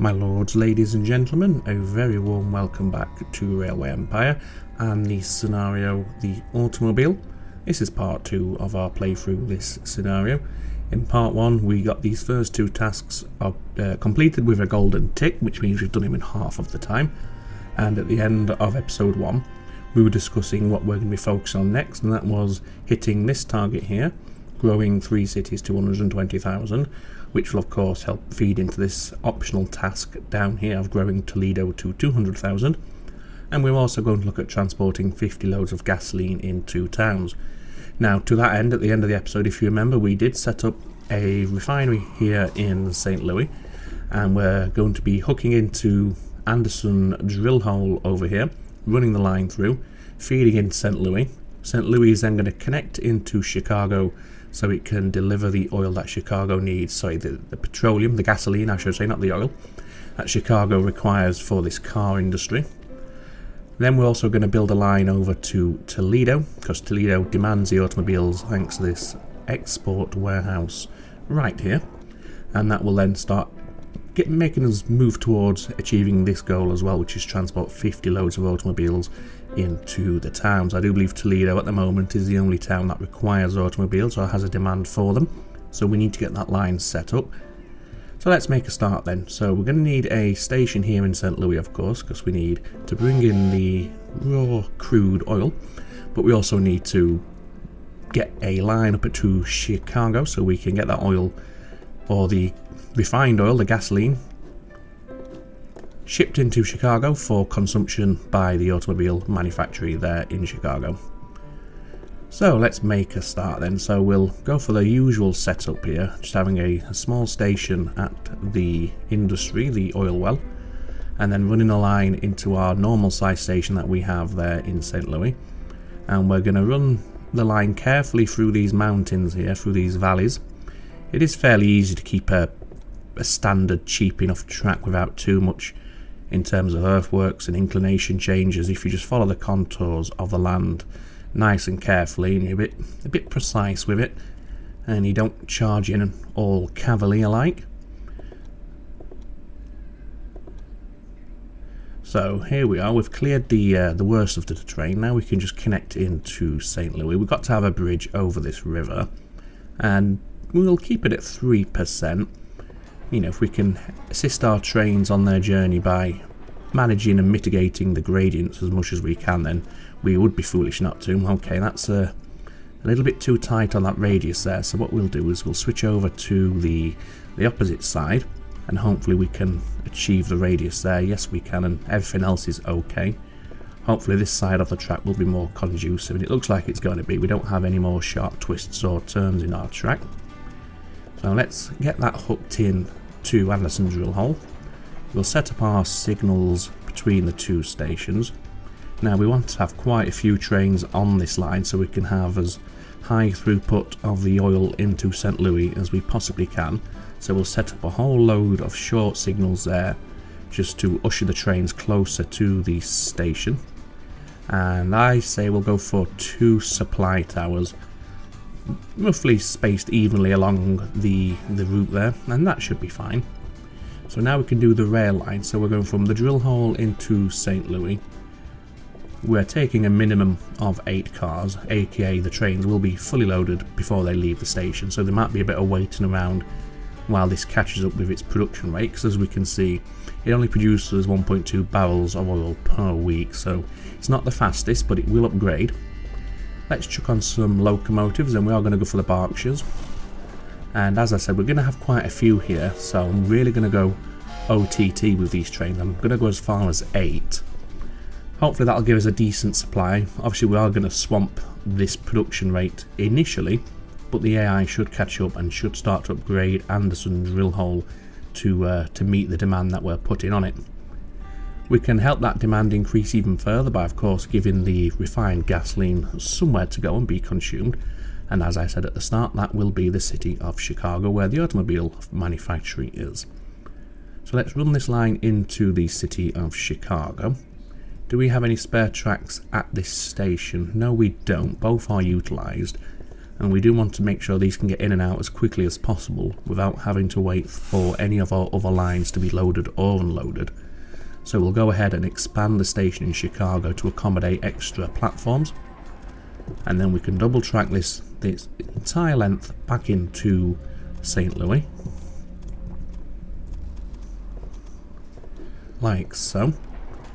My lords, ladies and gentlemen, a very warm welcome back to Railway Empire and the scenario The Automobile. This is part 2 of our playthrough this scenario. In part 1 we got these first 2 tasks completed with a golden tick, which means we've done them in half of the time, and at the end of episode 1 we were discussing what we're going to be focused on next, and that was hitting this target here, growing 3 cities to 120,000, which will of course help feed into this optional task down here of growing Toledo to 200,000. And we're also going to look at transporting 50 loads of gasoline into towns. Now, to that end, at the end of the episode, if you remember, we did set up a refinery here in St. Louis, and we're going to be hooking into Anderson drill hole over here, running the line through, feeding into St. Louis. St. Louis is then going to connect into Chicago so it can deliver the oil that Chicago needs, sorry, the petroleum, the gasoline I should say, not the oil, that Chicago requires for this car industry. Then we're also going to build a line over to Toledo, because Toledo demands the automobiles thanks to this export warehouse right here, and that will then start making us move towards achieving this goal as well, which is transport 50 loads of automobiles into the towns. I do believe Toledo at the moment is the only town that requires automobiles or has a demand for them, so we need to get that line set up. So let's make a start then. So we're going to need a station here in St. Louis, of course, because we need to bring in the raw crude oil, but we also need to get a line up to Chicago so we can get that oil, or the refined oil, the gasoline, shipped into Chicago for consumption by the automobile manufacturer there in Chicago. So let's make a start then. So we'll go for the usual setup here, just having a small station at the industry, the oil well, and then running a line into our normal size station that we have there in St. Louis. And we're going to run the line carefully through these mountains here, through these valleys. It is fairly easy to keep a standard cheap enough track without too much in terms of earthworks and inclination changes if you just follow the contours of the land nice and carefully, and you're a bit precise with it, and you don't charge in all cavalier like. So here we are, we've cleared the worst of the terrain. Now we can just connect into St. Louis. We've got to have a bridge over this river, and we'll keep it at 3%. You know, if we can assist our trains on their journey by managing and mitigating the gradients as much as we can, then we would be foolish not to. Okay, that's a little bit too tight on that radius there, so what we'll do is we'll switch over to the opposite side, and hopefully we can achieve the radius there. Yes, we can, and everything else is okay. Hopefully this side of the track will be more conducive, and it looks like it's going to be. We don't have any more sharp twists or turns in our track. So let's get that hooked in to Anderson drill hole. We'll set up our signals between the 2 stations. Now we want to have quite a few trains on this line so we can have as high throughput of the oil into St. Louis as we possibly can. So we'll set up a whole load of short signals there just to usher the trains closer to the station. And I say we'll go for 2 supply towers, roughly spaced evenly along the route there, and that should be fine. So now we can do the rail line. So we're going from the drill hole into St. Louis. We're taking a minimum of 8 cars, aka the trains will be fully loaded before they leave the station, so there might be a bit of waiting around while this catches up with its production rate, because as we can see it only produces 1.2 barrels of oil per week, so it's not the fastest, but it will upgrade. Let's chuck on some locomotives, and we are going to go for the Berkshires. And as I said, we're going to have quite a few here, so I'm really going to go OTT with these trains. I'm going to go as far as 8. Hopefully that'll give us a decent supply. Obviously we are going to swamp this production rate initially, but the AI should catch up and should start to upgrade Anderson drill hole to meet the demand that we're putting on it. We can help that demand increase even further by, of course, giving the refined gasoline somewhere to go and be consumed. And as I said at the start, that will be the city of Chicago, where the automobile manufacturing is. So let's run this line into the city of Chicago. Do we have any spare tracks at this station? No, we don't. Both are utilised. and we do want to make sure these can get in and out as quickly as possible without having to wait for any of our other lines to be loaded or unloaded. So we'll go ahead and expand the station in Chicago to accommodate extra platforms, and then we can double track this entire length back into St. Louis, like so.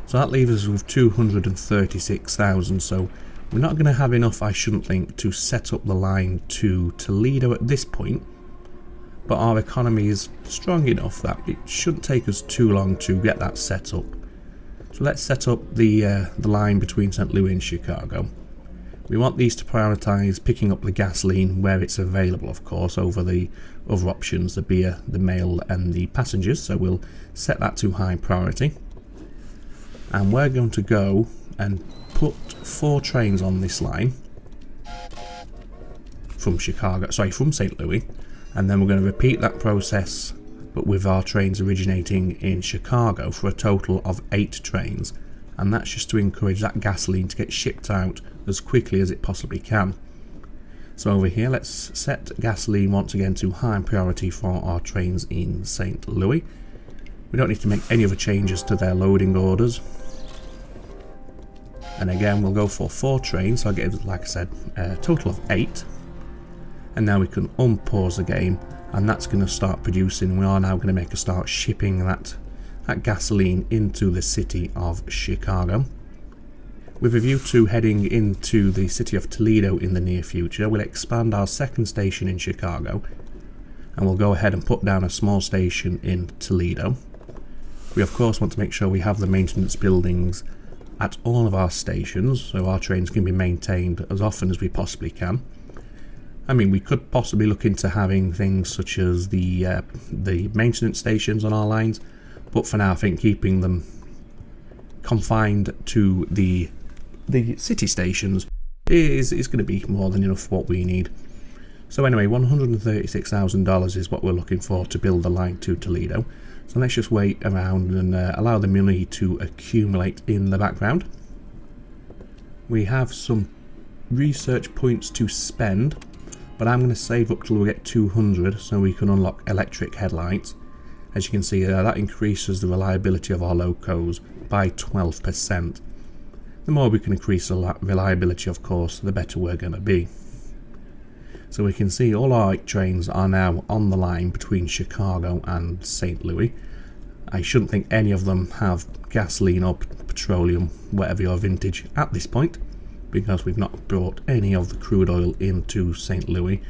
So that leaves us with 236,000, so we're not going to have enough, I shouldn't think, to set up the line to Toledo at this point, but our economy is strong enough that it shouldn't take us too long to get that set up. So let's set up the line between St. Louis and Chicago. We want these to prioritise picking up the gasoline where it's available, of course, over the other options, the beer, the mail and the passengers, so we'll set that to high priority. And we're going to go and put 4 trains on this line from St. Louis, and then we're going to repeat that process but with our trains originating in Chicago for a total of 8 trains, and that's just to encourage that gasoline to get shipped out as quickly as it possibly can. So over here, let's set gasoline once again to high priority for our trains in St. Louis. We don't need to make any other changes to their loading orders. And again, we'll go for 4 trains, so I'll get, like I said, a total of 8. And now we can unpause the game, and that's going to start producing. We are now going to make a start shipping that gasoline into the city of Chicago. With a view to heading into the city of Toledo in the near future, we'll expand our second station in Chicago, and we'll go ahead and put down a small station in Toledo. We of course want to make sure we have the maintenance buildings at all of our stations, so our trains can be maintained as often as we possibly can. I mean, we could possibly look into having things such as the maintenance stations on our lines, but for now I think keeping them confined to the city stations is going to be more than enough for what we need. So anyway, $136,000 is what we're looking for to build the line to Toledo. So let's just wait around and allow the money to accumulate in the background. We have some research points to spend, but I'm going to save up till we get 200 so we can unlock electric headlights. As you can see there, that increases the reliability of our locos by 12%. The more we can increase the reliability, of course, the better we're going to be. So we can see all our 8 trains are now on the line between Chicago and St. Louis. I shouldn't think any of them have gasoline or petroleum, whatever your vintage, at this point, because we've not brought any of the crude oil into St. Louis.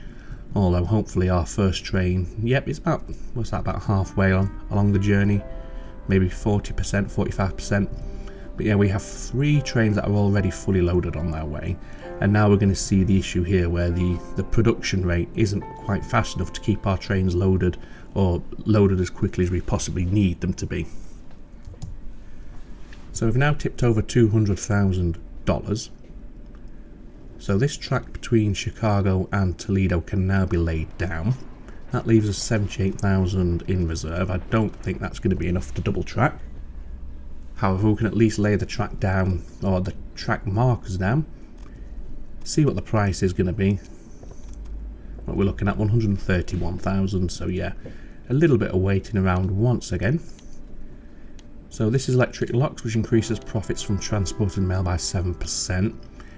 Although hopefully our first train, yep, it's about, what's that, about halfway along the journey, maybe 40%, 45%. But yeah, we have 3 trains that are already fully loaded on their way, and now we're going to see the issue here where the production rate isn't quite fast enough to keep our trains loaded, or loaded as quickly as we possibly need them to be. So we've now tipped over $200,000. So this track between Chicago and Toledo can now be laid down. That leaves us 78,000 in reserve. I don't think that's going to be enough to double track. However, we can at least lay the track down, or the track markers down, see what the price is going to be. What we're looking at, 131,000, so yeah, a little bit of waiting around once again. So this is electric locks, which increases profits from transport and mail by 7%.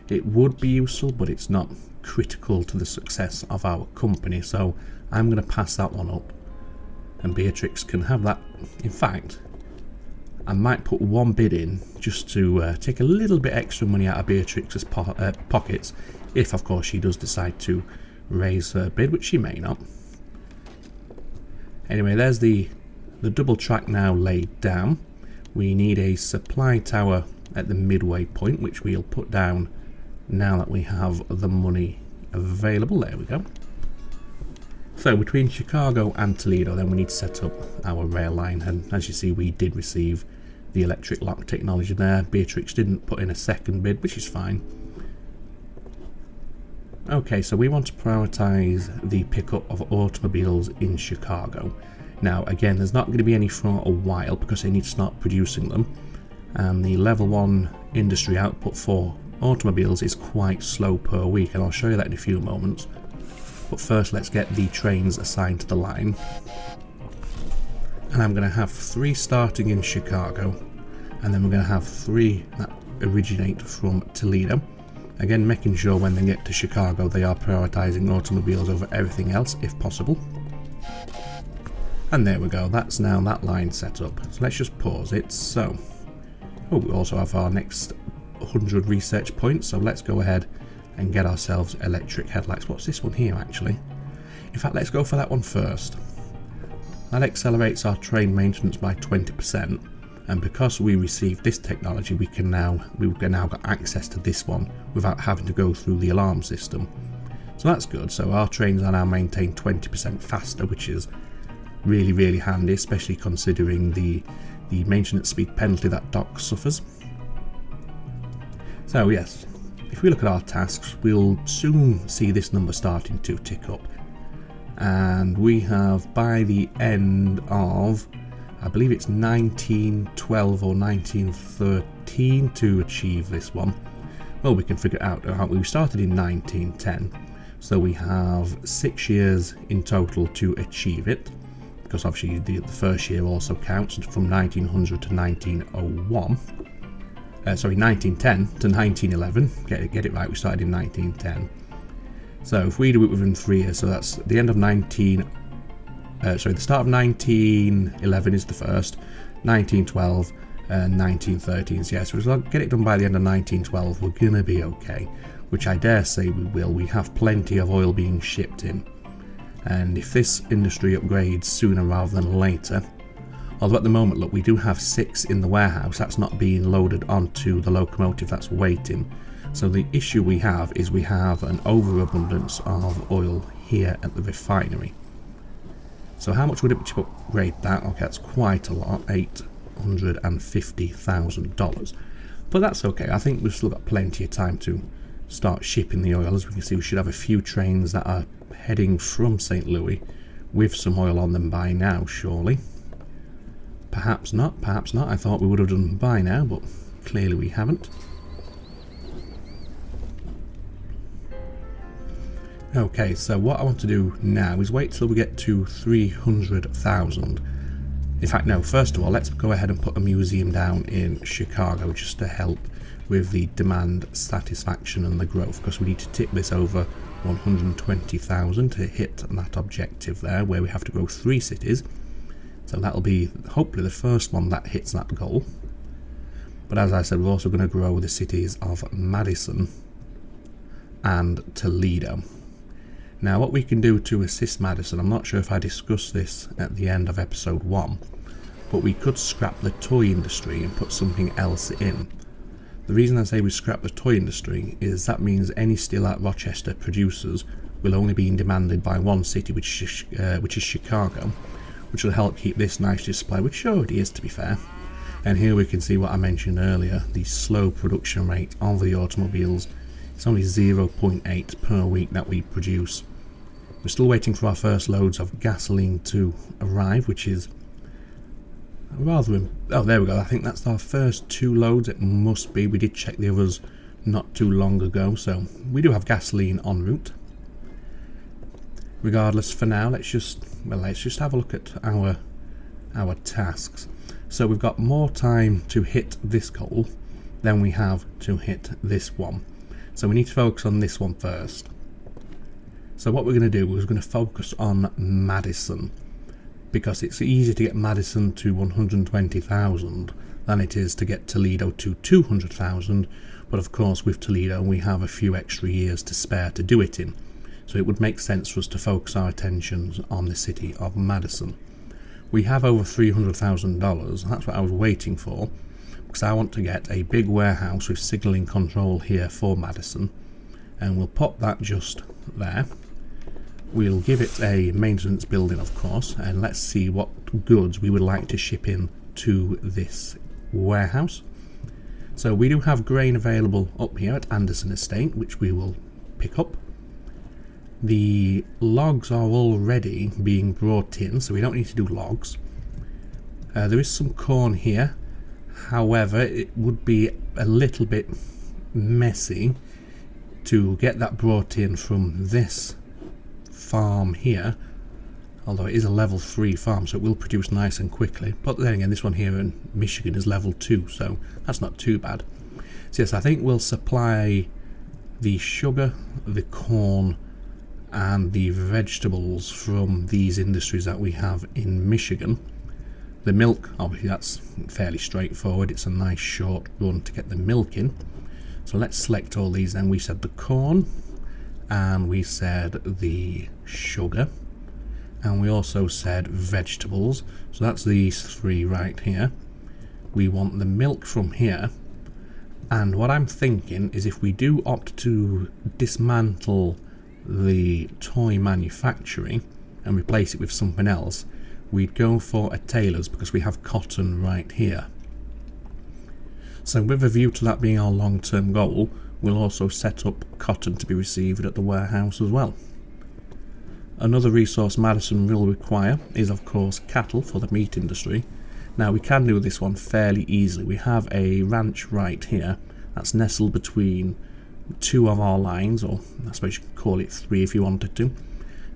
It would be useful, but it's not critical to the success of our company, so I'm going to pass that one up, and Beatrix can have that. In fact, I might put one bid in just to take a little bit extra money out of Beatrix's pockets, if of course she does decide to raise her bid, which she may not. Anyway, there's the double track now laid down. We need a supply tower at the midway point, which we'll put down now that we have the money available. There we go. So between Chicago and Toledo, then we need to set up our rail line, and as you see, we did receive the electric lock technology there. Beatrix didn't put in a second bid, which is fine. Okay, so we want to prioritize the pickup of automobiles in Chicago. Now again, there's not going to be any for a while because they need to start producing them, and the level 1 industry output for automobiles is quite slow per week, and I'll show you that in a few moments. But first let's get the trains assigned to the line. And I'm going to have 3 starting in Chicago, and then we're going to have 3 that originate from Toledo. Again, making sure when they get to Chicago they are prioritising automobiles over everything else if possible. And there we go, that's now that line set up. So let's just pause it. So, we also have our next 100 research points, so let's go ahead and get ourselves electric headlights. What's this one here actually? In fact, let's go for that one first. That accelerates our train maintenance by 20%, and because we received this technology we've now got access to this one without having to go through the alarm system. So that's good. So our trains are now maintained 20% faster, which is really, really handy, especially considering the maintenance speed penalty that Doc suffers. So yes, if we look at our tasks, we'll soon see this number starting to tick up. And we have, by the end of, I believe it's 1912 or 1913 to achieve this one. Well, we can figure it out. We started in 1910, so we have 6 years in total to achieve it, because obviously the first year also counts from 1900 to 1901. Sorry, 1910 to 1911. Get it right, we started in 1910. So if we do it within 3 years, so that's the end of the start of 1911 is the first, 1912 and 1913. So yes, we'll get it done by the end of 1912, we're gonna be okay, which I dare say we will. We have plenty of oil being shipped in, and if this industry upgrades sooner rather than later, although at the moment, look, we do have 6 in the warehouse, that's not being loaded onto the locomotive, that's waiting. So the issue we have is we have an overabundance of oil here at the refinery. So how much would it be to upgrade that? Okay, that's quite a lot, $850,000. But that's okay, I think we've still got plenty of time to start shipping the oil. As we can see, we should have a few trains that are heading from St. Louis with some oil on them by now, surely. Perhaps not, perhaps not. I thought we would have done by now, but clearly we haven't. Okay, so what I want to do now is wait till we get to 300,000. In fact, no, first of all, let's go ahead and put a museum down in Chicago just to help with the demand satisfaction and the growth, because we need to tip this over 120,000 to hit that objective there, where we have to grow 3 cities. So that'll be hopefully the first one that hits that goal. But as I said, we're also going to grow the cities of Madison and Toledo. Now, what we can do to assist Madison, I'm not sure if I discussed this at the end of episode 1, but we could scrap the toy industry and put something else in. The reason I say we scrap the toy industry is that means any steel at Rochester producers will only be demanded by one city, which is Chicago, which will help keep this nice display, which already is, to be fair. And here we can see what I mentioned earlier, the slow production rate of the automobiles. It's only 0.8 per week that we produce. We're still waiting for our first loads of gasoline to arrive, which is rather... Oh, there we go. I think that's our first 2 loads. It must be. We did check the others not too long ago, so we do have gasoline en route. Regardless, for now, let's just have a look at our tasks. So we've got more time to hit this goal than we have to hit this one. So we need to focus on this one first. So what we're going to do is we're going to focus on Madison, because it's easier to get Madison to 120,000 than it is to get Toledo to 200,000. But of course, with Toledo, we have a few extra years to spare to do it in. So it would make sense for us to focus our attentions on the city of Madison. We have over $300,000, that's what I was waiting for, because I want to get a big warehouse with signalling control here for Madison, and we'll pop that just there. We'll give it a maintenance building, of course, and let's see what goods we would like to ship in to this warehouse. So we do have grain available up here at Anderson Estate, which we will pick up. The logs are already being brought in, so we don't need to do logs. There is some corn here. However, it would be a little bit messy to get that brought in from this farm here, although it is a level 3 farm, so it will produce nice and quickly. But then again, this one here in Michigan is level 2, so that's not too bad. So yes, I think we'll supply the sugar, the corn, and the vegetables from these industries that we have in Michigan. The milk, obviously that's fairly straightforward. It's a nice short run to get the milk in. So let's select all these then. We said the corn, and we said the sugar, and we also said vegetables. So that's these three right here. We want the milk from here. And what I'm thinking is if we do opt to dismantle the toy manufacturing and replace it with something else, we'd go for a tailor's because we have cotton right here. So with a view to that being our long-term goal, we'll also set up cotton to be received at the warehouse as well. Another resource Madison will require is of course cattle for the meat industry. Now we can do this one fairly easily. We have a ranch right here that's nestled between two of our lines, or I suppose you could call it three if you wanted to.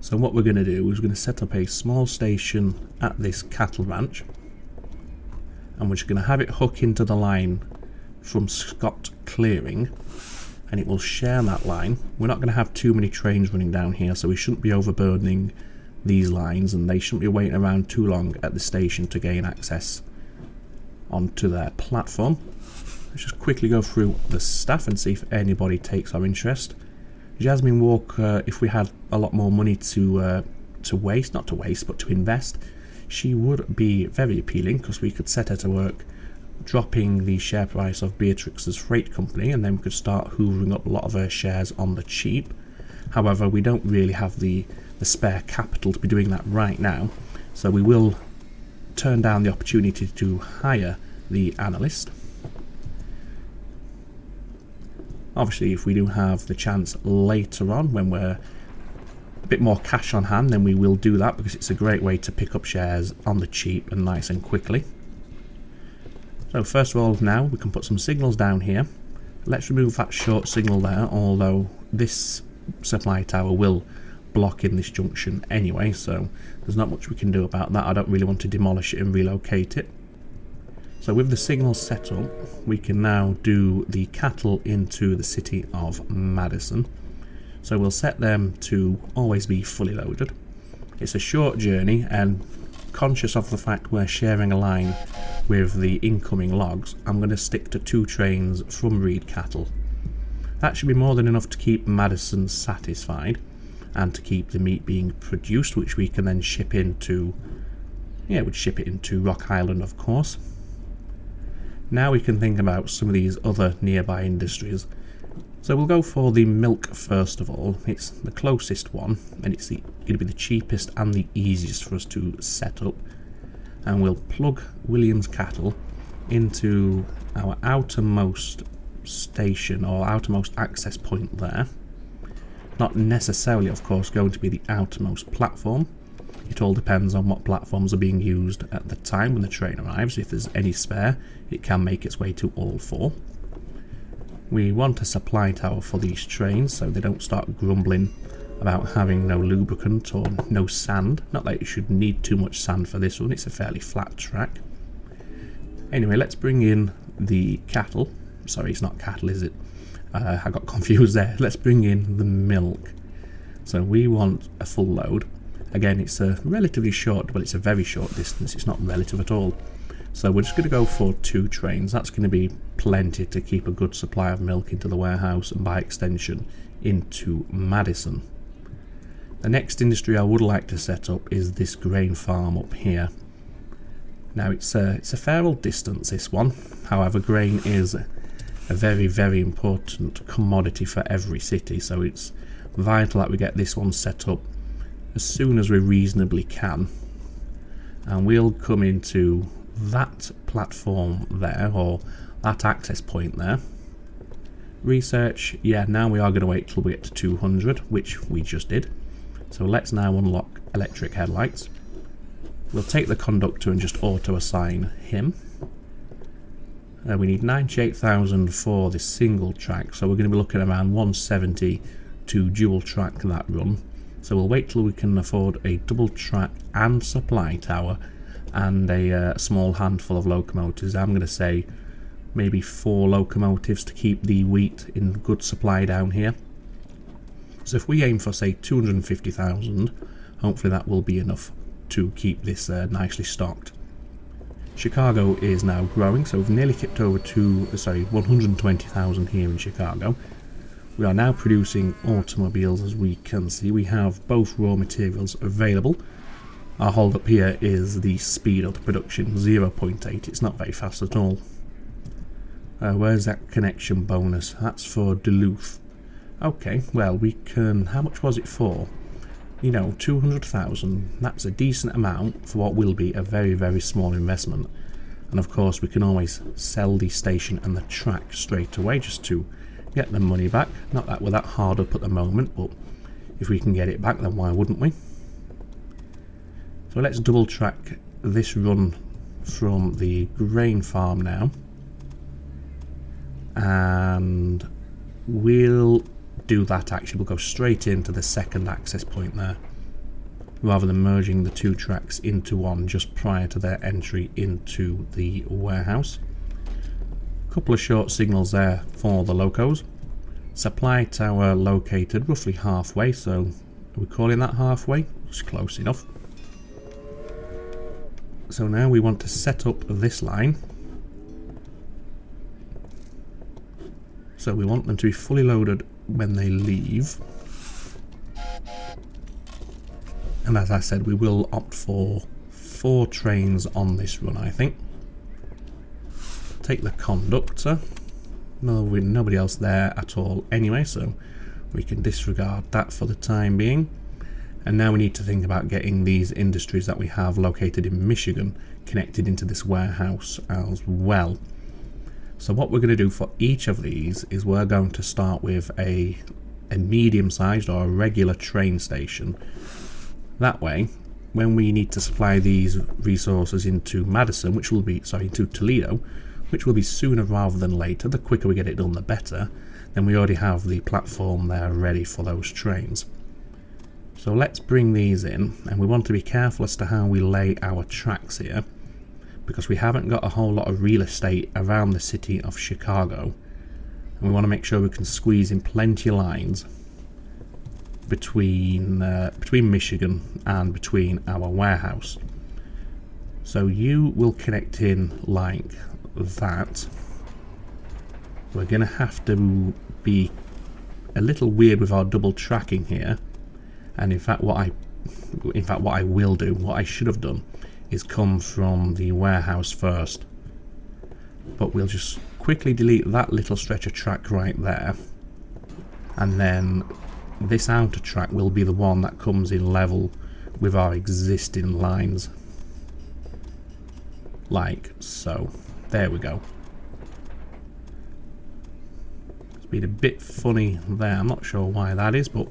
So what we're going to do is we're going to set up a small station at this cattle ranch, and we're just going to have it hook into the line from Scott Clearing, and it will share that line. We're not going to have too many trains running down here, so we shouldn't be overburdening these lines, and they shouldn't be waiting around too long at the station to gain access onto their platform. Let's just quickly go through the staff and see if anybody takes our interest. Jasmine Walker, if we had a lot more money to waste, not to waste, but to invest, she would be very appealing because we could set her to work dropping the share price of Beatrix's freight company, and then we could start hoovering up a lot of her shares on the cheap. However, we don't really have the spare capital to be doing that right now, so we will turn down the opportunity to hire the analyst. Obviously, if we do have the chance later on when we're a bit more cash on hand, then we will do that because it's a great way to pick up shares on the cheap and nice and quickly. So first of all, now we can put some signals down here. Let's remove that short signal there, although this supply tower will block in this junction anyway, so there's not much we can do about that. I don't really want to demolish it and relocate it. So with the signals set up, we can now do the cattle into the city of Madison. So we'll set them to always be fully loaded. It's a short journey, and conscious of the fact we're sharing a line with the incoming logs, I'm going to stick to 2 trains from Reed Cattle. That should be more than enough to keep Madison satisfied and to keep the meat being produced, which we can then ship into, we'd ship it into Rock Island, of course. Now we can think about some of these other nearby industries. So we'll go for the milk first of all. It's the closest one, and it's going to be the cheapest and the easiest for us to set up. And we'll plug Williams Cattle into our outermost station, or outermost access point there. Not necessarily, of course, going to be the outermost platform. It all depends on what platforms are being used at the time when the train arrives. If there's any spare, it can make its way to all 4. We want a supply tower for these trains so they don't start grumbling about having no lubricant or no sand. Not that you should need too much sand for this one, it's a fairly flat track. Anyway, let's bring in the cattle. Sorry, it's not cattle, is it? I got confused there. Let's bring in the milk. So we want a full load. Again, it's a relatively short, well, it's a very short distance. It's not relative at all. So we're just going to go for 2 trains. That's going to be plenty to keep a good supply of milk into the warehouse and by extension into Madison. The next industry I would like to set up is this grain farm up here. Now it's a fair old distance, this one. However, grain is a very, very important commodity for every city, so it's vital that we get this one set up as soon as we reasonably can. And we'll come into that platform there, or that access point there. Research, now we are going to wait till we get to 200, which we just did. So let's now unlock electric headlights. We'll take the conductor and just auto assign him. We need 98,000 for this single track, so we're going to be looking around 170 to dual track that run. So we'll wait till we can afford a double track and supply tower and a small handful of locomotives. I'm going to say maybe 4 locomotives to keep the wheat in good supply down here. So if we aim for, say, 250,000, hopefully that will be enough to keep this nicely stocked. Chicago is now growing, so we've nearly kicked over to 120,000 here in Chicago. We are now producing automobiles, as we can see. We have both raw materials available. Our hold up here is the speed of the production, 0.8. It's not very fast at all. Where's that connection bonus? That's for Duluth. Okay, well, we can... How much was it for? You know, 200,000. That's a decent amount for what will be a very, very small investment. And of course, we can always sell the station and the track straight away just to get the money back. Not that we're that hard up at the moment, but if we can get it back, then why wouldn't we? So let's double track this run from the grain farm now. And we'll do that actually. We'll go straight into the second access point there, rather than merging the 2 tracks into one just prior to their entry into the warehouse. Couple of short signals there for the locos. Supply tower located roughly halfway, so are we calling that halfway? It's close enough. So now we want to set up this line. So we want them to be fully loaded when they leave. And as I said, we will opt for 4 trains on this run, I think. Take the conductor. No, nobody else there at all anyway, so we can disregard that for the time being. And now we need to think about getting these industries that we have located in Michigan connected into this warehouse as well. So what we're going to do for each of these is we're going to start with a medium-sized or a regular train station. That way, when we need to supply these resources into Madison, which will be, into Toledo, which will be sooner rather than later, the quicker we get it done the better, then we already have the platform there ready for those trains. So let's bring these in, and we want to be careful as to how we lay our tracks here, because we haven't got a whole lot of real estate around the city of Chicago, and we want to make sure we can squeeze in plenty of lines between Michigan and between our warehouse. So you will connect in like that. We're going to have to be a little weird with our double tracking here, and in fact what I will do, what I should have done, is come from the warehouse first. But we'll just quickly delete that little stretch of track right there, and then this outer track will be the one that comes in level with our existing lines, like so. There we go. It's been a bit funny there, I'm not sure why that is, but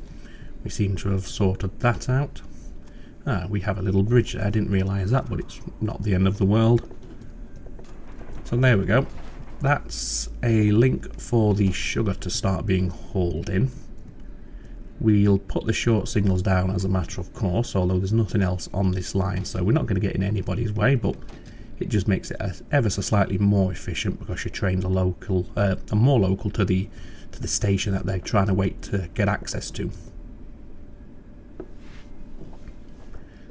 we seem to have sorted that out. We have a little bridge there, I didn't realise that, but it's not the end of the world. So there we go. That's a link for the sugar to start being hauled in. We'll put the short signals down as a matter of course, although there's nothing else on this line, so we're not going to get in anybody's way, but it just makes it ever so slightly more efficient because your trains are local, are more local to the station that they're trying to wait to get access to.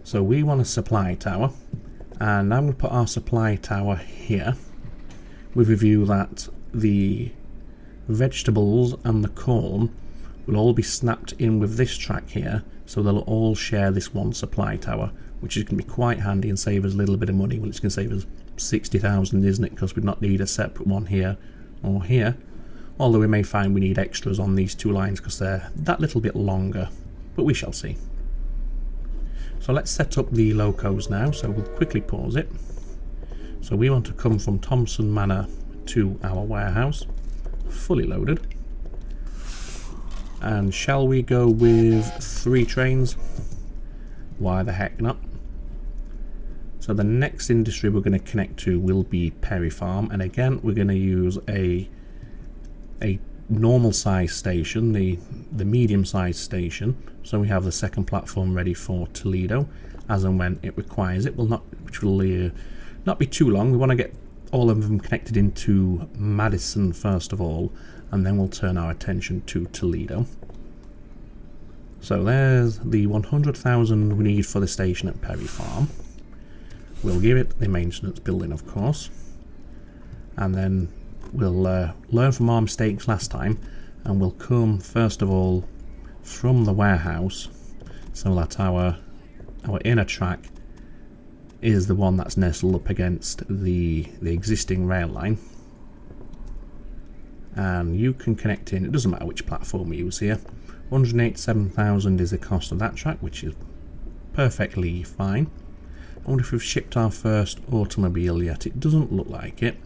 So we want a supply tower, and I'm going to put our supply tower here with a view that the vegetables and the corn will all be snapped in with this track here, so they'll all share this one supply tower, which is going to be quite handy and save us a little bit of money. Well, it's going to save us 60,000, isn't it? Because we'd not need a separate one here or here. Although we may find we need extras on these 2 lines because they're that little bit longer, but we shall see. So let's set up the locos now, so we'll quickly pause it. So we want to come from Thompson Manor to our warehouse, fully loaded. And shall we go with 3 trains? Why the heck not? So the next industry we're going to connect to will be Perry Farm, and again we're going to use a normal size station, the medium sized station, so we have the second platform ready for Toledo as and when it requires it, which will not be too long. We want to get all of them connected into Madison first of all, and then we'll turn our attention to Toledo. So there's the 100,000 we need for the station at Perry Farm. We'll give it the maintenance building, of course, and then we'll learn from our mistakes last time, and we'll come first of all from the warehouse, so that our inner track is the one that's nestled up against the existing rail line, and you can connect in. It doesn't matter which platform we use here. 187,000 is the cost of that track, which is perfectly fine. I wonder if we've shipped our first automobile yet. It doesn't look like it.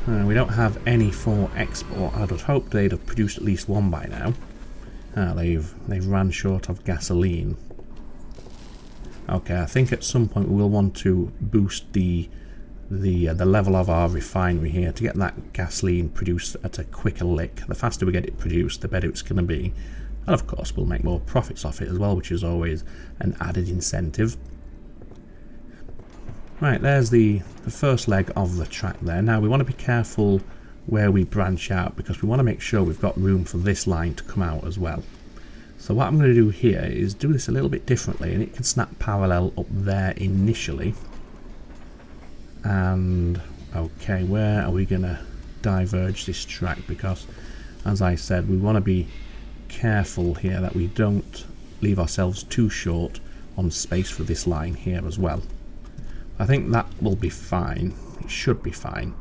We don't have any for export. I'd have hoped they'd have produced at least one by now. They've ran short of gasoline. Okay, I think at some point we will want to boost the level of our refinery here to get that gasoline produced at a quicker lick. The faster we get it produced, the better it's going to be. And of course we'll make more profits off it as well, which is always an added incentive. Right, there's the first leg of the track there. Now we want to be careful where we branch out, because we want to make sure we've got room for this line to come out as well. So what I'm going to do here is do this a little bit differently, and it can snap parallel up there initially. And okay, where are we going to diverge this track? Because as I said, we want to be careful here that we don't leave ourselves too short on space for this line here as well. I think that will be fine. It should be fine.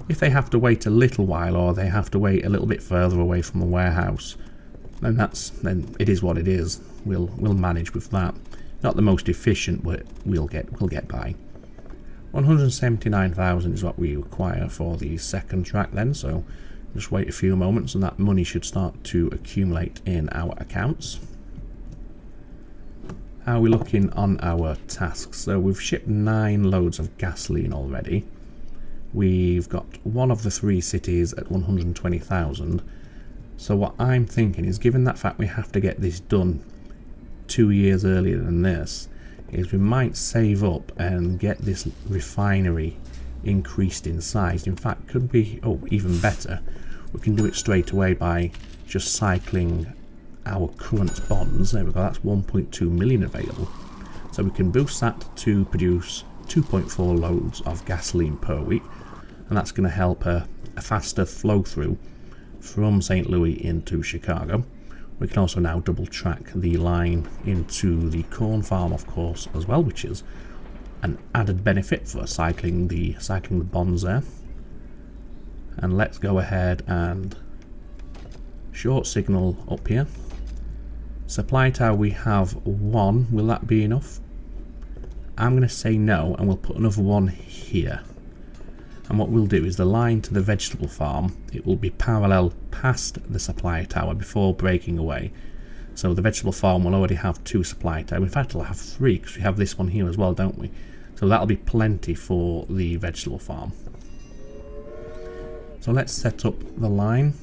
If they have to wait a little while, or they have to wait a little bit further away from the warehouse, then it is what it is. We'll manage with that. Not the most efficient, but we'll get by. 179,000 is what we require for the second track then, so just wait a few moments and that money should start to accumulate in our accounts. How are we looking on our tasks? So we've shipped 9 loads of gasoline already. We've got one of the 3 cities at 120,000. So what I'm thinking is, given that fact we have to get this done 2 years earlier than this, is we might save up and get this refinery increased in size. In fact, could be even better. We can do it straight away by just cycling our current bonds. There we go, that's 1.2 million available. So we can boost that to produce 2.4 loads of gasoline per week, and that's going to help a faster flow through from St. Louis into Chicago. We can also now double track the line into the corn farm, of course, as well, which is an added benefit for cycling the bonds there. And let's go ahead and short signal up here. Supply tower, we have 1. Will that be enough? I'm going to say no, and we'll put another one here. And what we'll do is the line to the vegetable farm, it will be parallel past the supply tower before breaking away. So the vegetable farm will already have 2 supply towers. In fact, it'll have 3, because we have this one here as well, don't we? So that'll be plenty for the vegetable farm. So let's set up the line.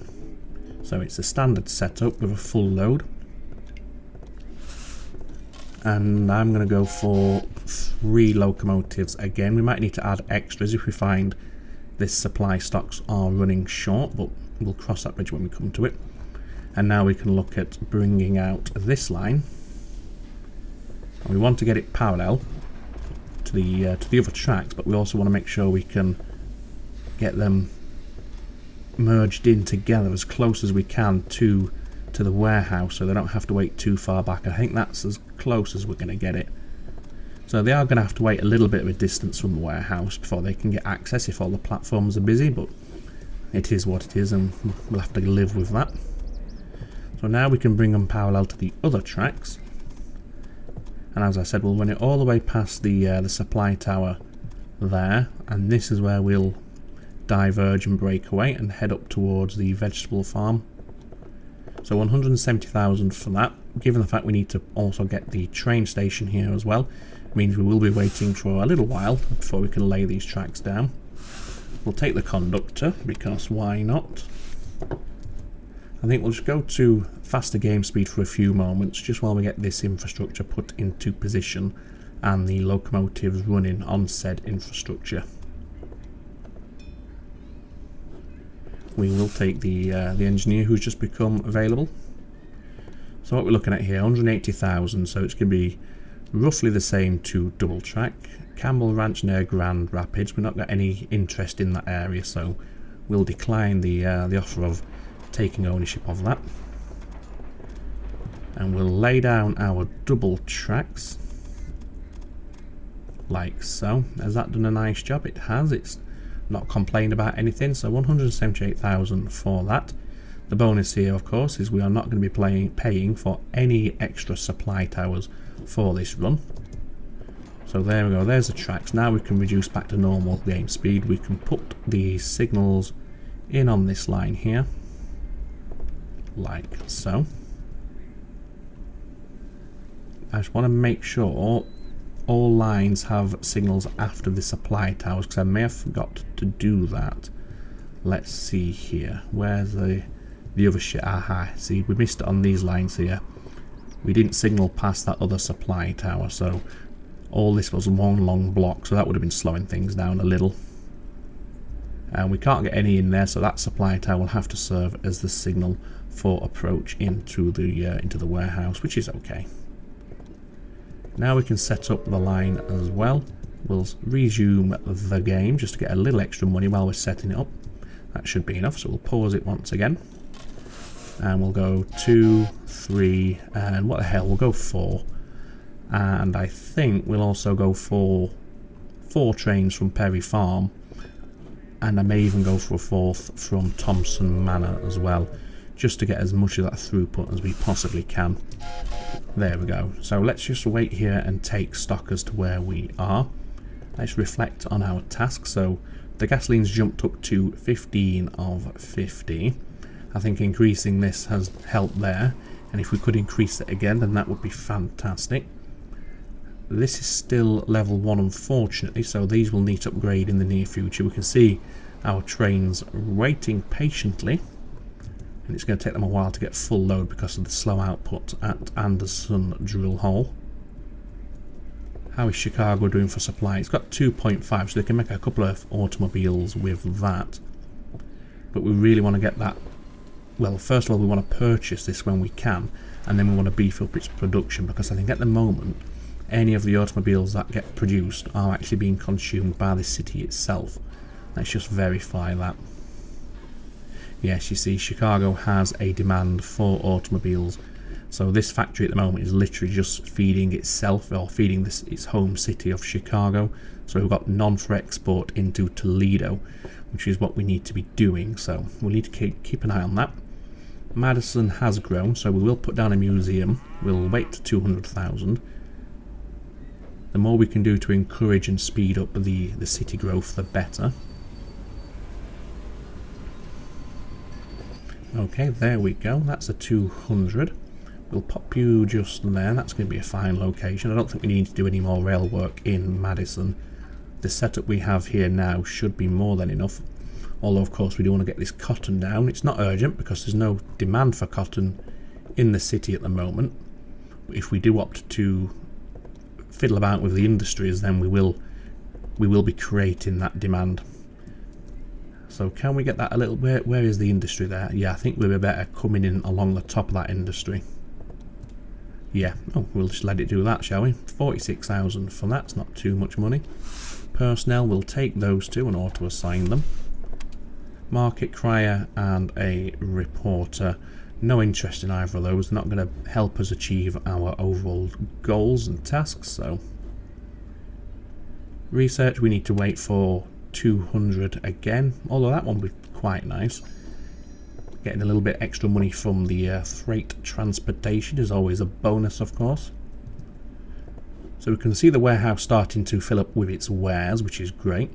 So it's a standard setup with a full load. And I'm going to go for 3 locomotives again. We might need to add extras if we find this supply stocks are running short, but we'll cross that bridge when we come to it. And now we can look at bringing out this line. And we want to get it parallel to the other tracks, but we also want to make sure we can get them merged in together as close as we can to the warehouse, so they don't have to wait too far back. I think that's as close as we're going to get it. So they are going to have to wait a little bit of a distance from the warehouse before they can get access if all the platforms are busy, but it is what it is, and we'll have to live with that. So now we can bring them parallel to the other tracks, and as I said, we'll run it all the way past the supply tower there, and this is where we'll diverge and break away and head up towards the vegetable farm. So 170,000 for that. Given the fact we need to also get the train station here as well, means we will be waiting for a little while before we can lay these tracks down. We'll take the conductor, because why not? I think we'll just go to faster game speed for a few moments, just while we get this infrastructure put into position and the locomotives running on said infrastructure. We will take the engineer who's just become available. So what we're looking at here, 180,000, so it's going to be roughly the same to double track. Campbell Ranch near Grand Rapids, we've not got any interest in that area, so we'll decline the offer of taking ownership of that. And we'll lay down our double tracks, like so. Has that done a nice job? It has. It's not complained about anything, so 178,000 for that. The bonus here, of course, is we are not going to be paying for any extra supply towers for this run. So there we go, there's the tracks. Now we can reduce back to normal game speed. We can put the signals in on this line here, like so. I just want to make sure all lines have signals after the supply towers, because I may have forgot to do that. Let's see here, where's the other shit? Aha, see, we missed it on these lines here. We didn't signal past that other supply tower, so all this was one long block, so that would have been slowing things down a little. And we can't get any in there, so that supply tower will have to serve as the signal for approach into the warehouse, which is okay. Now we can set up the line as well. We'll resume the game just to get a little extra money while we're setting it up. That should be enough, so we'll pause it once again. And we'll go 2, 3, and what the hell, we'll go 4. And I think we'll also go for 4 trains from Perry Farm, and I may even go for a 4th from Thompson Manor as well, just to get as much of that throughput as we possibly can. There we go. So let's just wait here and take stock as to where we are. Let's reflect on our task. So the gasoline's jumped up to 15 of 50. I think increasing this has helped there, and if we could increase it again, then that would be fantastic. This is still level 1, unfortunately, so these will need to upgrade in the near future. We can see our trains waiting patiently, and it's going to take them a while to get full load because of the slow output at Anderson drill hole. How is Chicago doing for supply? It's got 2.5, so they can make a couple of automobiles with that. But we really want to get that. Well, first of all, we want to purchase this when we can, and then we want to beef up its production, because I think at the moment any of the automobiles that get produced are actually being consumed by the city itself. Let's just verify that. Yes, you see, Chicago has a demand for automobiles, so this factory at the moment is literally just feeding itself, or feeding its home city of Chicago. So we've got none for export into Toledo, which is what we need to be doing, so we'll need to keep an eye on that. Madison has grown, so we will put down a museum. We'll wait to 200,000. The more we can do to encourage and speed up the city growth, the better. Okay, there we go. That's a 200. We'll pop you just there. That's going to be a fine location. I don't think we need to do any more rail work in Madison. The setup we have here now should be more than enough. Although, of course, we do want to get this cotton down. It's not urgent because there's no demand for cotton in the city at the moment. But if we do opt to fiddle about with the industries, then we will be creating that demand. So can we get that a little bit? Where is the industry there? Yeah, I think we'd be better coming in along the top of that industry. Yeah, oh, we'll just let it do that, shall we? 46,000 for that, it's not too much money. Personnel, we'll take those two and auto-assign them. Market crier and a reporter. No interest in either of those. They're not going to help us achieve our overall goals and tasks, so. Research, we need to wait for 200 again, although that one would be quite nice. Getting a little bit extra money from the freight transportation is always a bonus, of course. So we can see the warehouse starting to fill up with its wares, which is great.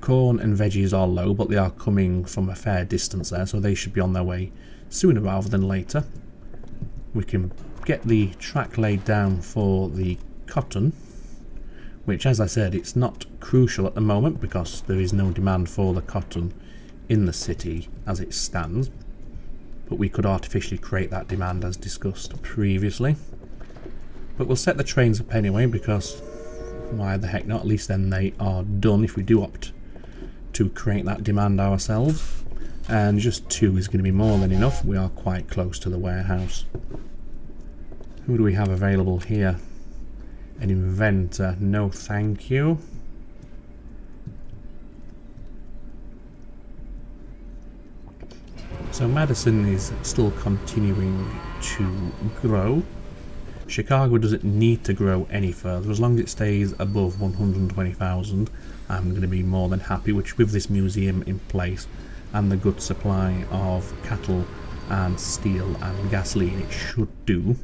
Corn and veggies are low, but they are coming from a fair distance there, so they should be on their way sooner rather than later. We can get the track laid down for the cotton. which, as I said, it's not crucial at the moment because there is no demand for the cotton in the city as it stands, but we could artificially create that demand as discussed previously. But we'll set the trains up anyway, because why the heck not? At least then they are done if we do opt to create that demand ourselves. And just 2 is going to be more than enough. We are quite close to the warehouse. Who do we have available here? An inventor. No thank you. So Madison is still continuing to grow. Chicago doesn't need to grow any further. As long as it stays above 120,000, I'm going to be more than happy, which with this museum in place and the good supply of cattle and steel and gasoline, it should do.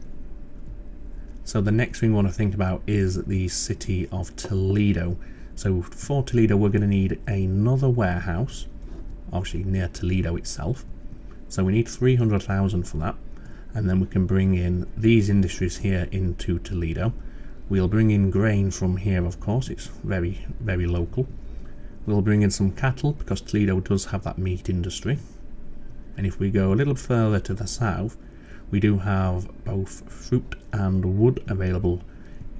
So the next thing we want to think about is the city of Toledo. So for Toledo, we're going to need another warehouse, obviously near Toledo itself. So we need 300,000 for that. And then we can bring in these industries here into Toledo. We'll bring in grain from here, of course, it's very, very local. We'll bring in some cattle because Toledo does have that meat industry. And if we go a little further to the south, we do have both fruit and wood available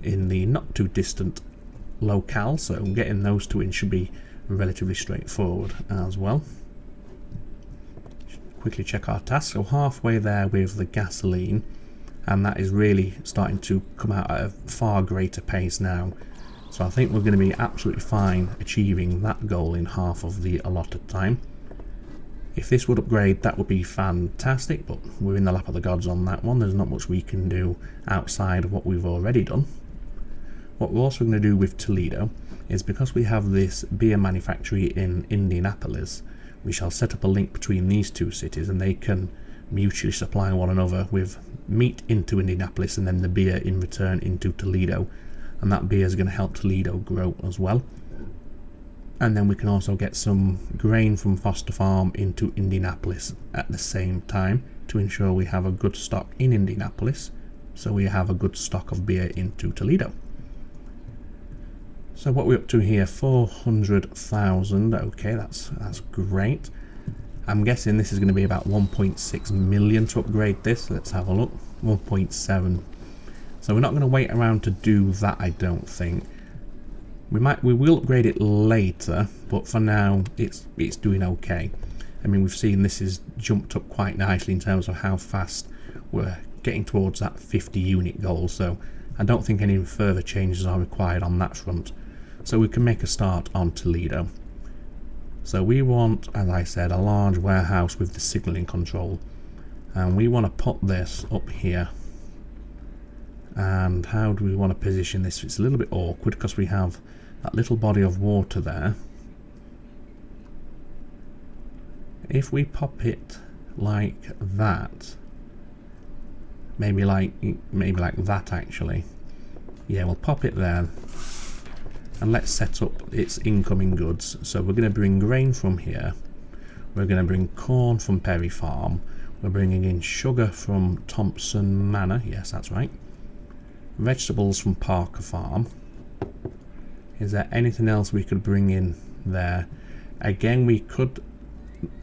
in the not too distant locale, so getting those 2 in should be relatively straightforward as well. Quickly check our task. So halfway there with the gasoline, and that is really starting to come out at a far greater pace now. So I think we're going to be absolutely fine achieving that goal in half of the allotted time. If this would upgrade, that would be fantastic, but we're in the lap of the gods on that one. There's not much we can do outside of what we've already done. What we're also going to do with Toledo is, because we have this beer manufactory in Indianapolis, we shall set up a link between these 2 cities, and they can mutually supply one another with meat into Indianapolis and then the beer in return into Toledo. And that beer is going to help Toledo grow as well. And then we can also get some grain from Foster Farm into Indianapolis at the same time to ensure we have a good stock in Indianapolis, so we have a good stock of beer into Toledo. So what we're up to here, 400,000. Okay, that's great. I'm guessing this is going to be about 1.6 million to upgrade this. Let's have a look. 1.7. So we're not going to wait around to do that, I don't think. We will upgrade it later, but for now it's doing okay. I mean, we've seen this has jumped up quite nicely in terms of how fast we're getting towards that 50 unit goal, so I don't think any further changes are required on that front. So we can make a start on Toledo. So we want, as I said, a large warehouse with the signalling control, and we want to put this up here. And how do we want to position this? It's a little bit awkward because we have that little body of water there. If we pop it like that, maybe like that actually. Yeah, we'll pop it there. And let's set up its incoming goods. So we're going to bring grain from here. We're going to bring corn from Perry Farm. We're bringing in sugar from Thompson Manor. Yes, that's right. Vegetables from Parker Farm. Is there anything else we could bring in there? Again, we could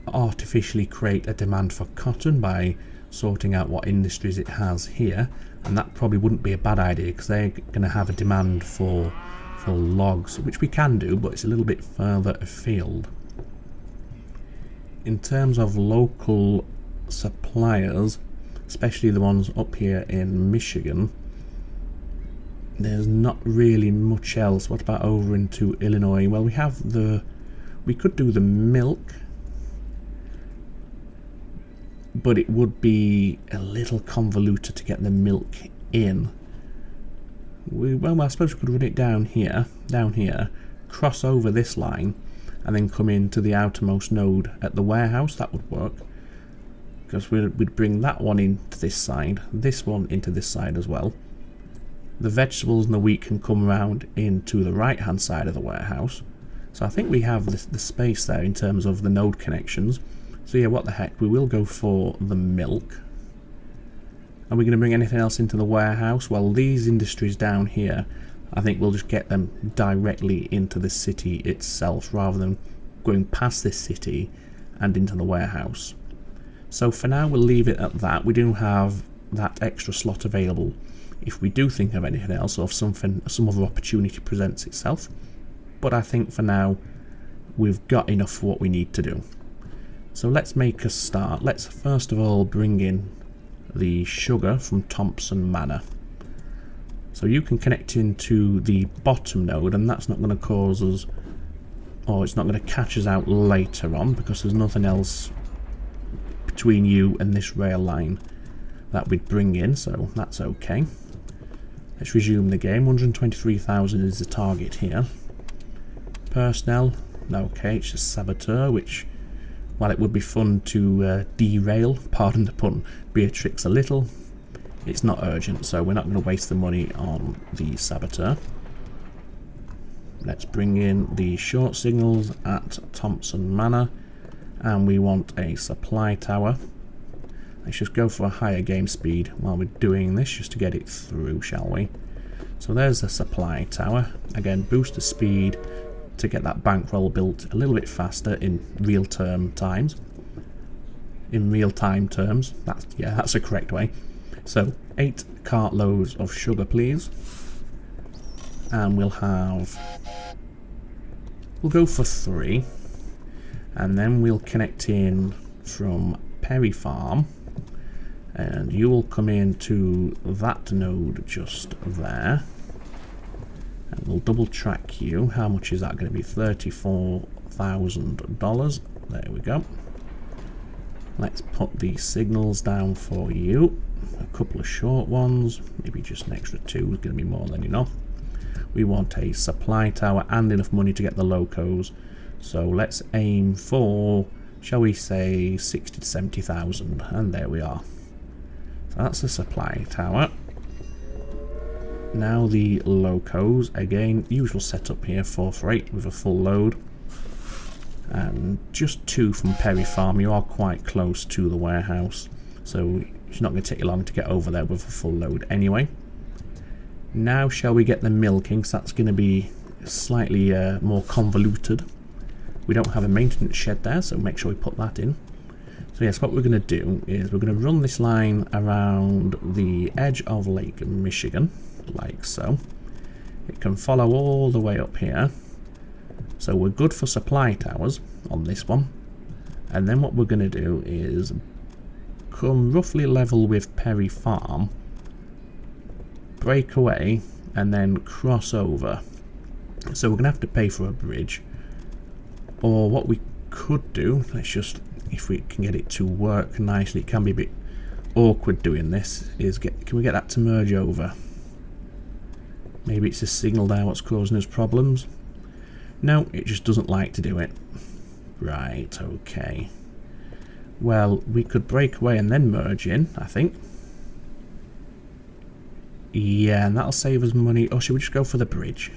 artificially create a demand for cotton by sorting out what industries it has here, and that probably wouldn't be a bad idea because they're going to have a demand for logs, which we can do, but it's a little bit further afield. In terms of local suppliers, especially the ones up here in Michigan, there's not really much else. What about over into Illinois? Well, we could do the milk, but it would be a little convoluted to get the milk in. Well, I suppose we could run it down here, cross over this line, and then come into the outermost node at the warehouse. That would work, because we'd bring that one into this side, this one into this side as well. The vegetables and the wheat can come around into the right hand side of the warehouse. So I think we have the space there in terms of the node connections. So yeah, what the heck, we will go for the milk. Are we going to bring anything else into the warehouse? Well, these industries down here I think we'll just get them directly into the city itself rather than going past this city and into the warehouse. So for now we'll leave it at that. We do have that extra slot available if we do think of anything else or if some other opportunity presents itself. But I think for now we've got enough for what we need to do. So let's make a start. Let's first of all bring in the sugar from Thompson Manor. So you can connect into the bottom node, and that's not going to cause us, or it's not going to catch us out later on, because there's nothing else between you and this rail line that we'd bring in, so that's okay. Let's resume the game. 123,000 is the target here. Personnel, okay, it's just saboteur, which, while it would be fun to derail, pardon the pun, Beatrix a little, it's not urgent, so we're not going to waste the money on the saboteur. Let's bring in the short signals at Thompson Manor, and we want a supply tower. Let's just go for a higher game speed while we're doing this, just to get it through, shall we? So there's the supply tower. Again, boost the speed to get that bankroll built a little bit faster in real-time times. In real-time terms, that's the correct way. So 8 cartloads of sugar, please. And we'll go for 3. And then we'll connect in from Perry Farm. And you will come into that node just there. And we'll double track you. How much is that going to be? $34,000. There we go. Let's put the signals down for you. A couple of short ones, maybe just an extra 2 is going to be more than enough. We want a supply tower and enough money to get the locos. So let's aim for, shall we say, 60 to 70,000, and there we are. So that's the supply tower. Now the locos, again, usual setup here, 4 for 8 with a full load. And just 2 from Perry Farm. You are quite close to the warehouse, so it's not going to take you long to get over there with a full load anyway. Now shall we get the milking, so that's going to be slightly more convoluted. We don't have a maintenance shed there, so make sure we put that in. So yes, what we're going to do is we're going to run this line around the edge of Lake Michigan, like so. It can follow all the way up here. So we're good for supply towers on this one. And then what we're going to do is come roughly level with Perry Farm, break away, and then cross over. So we're going to have to pay for a bridge. Or what we could do, let's just, if we can get it to work nicely, it can be a bit awkward doing this, is can we get that to merge over? Maybe it's a signal there what's causing us problems. No, it just doesn't like to do it. Right, okay. Well, we could break away and then merge in, I think. Yeah, and that'll save us money. Or should we just go for the bridge?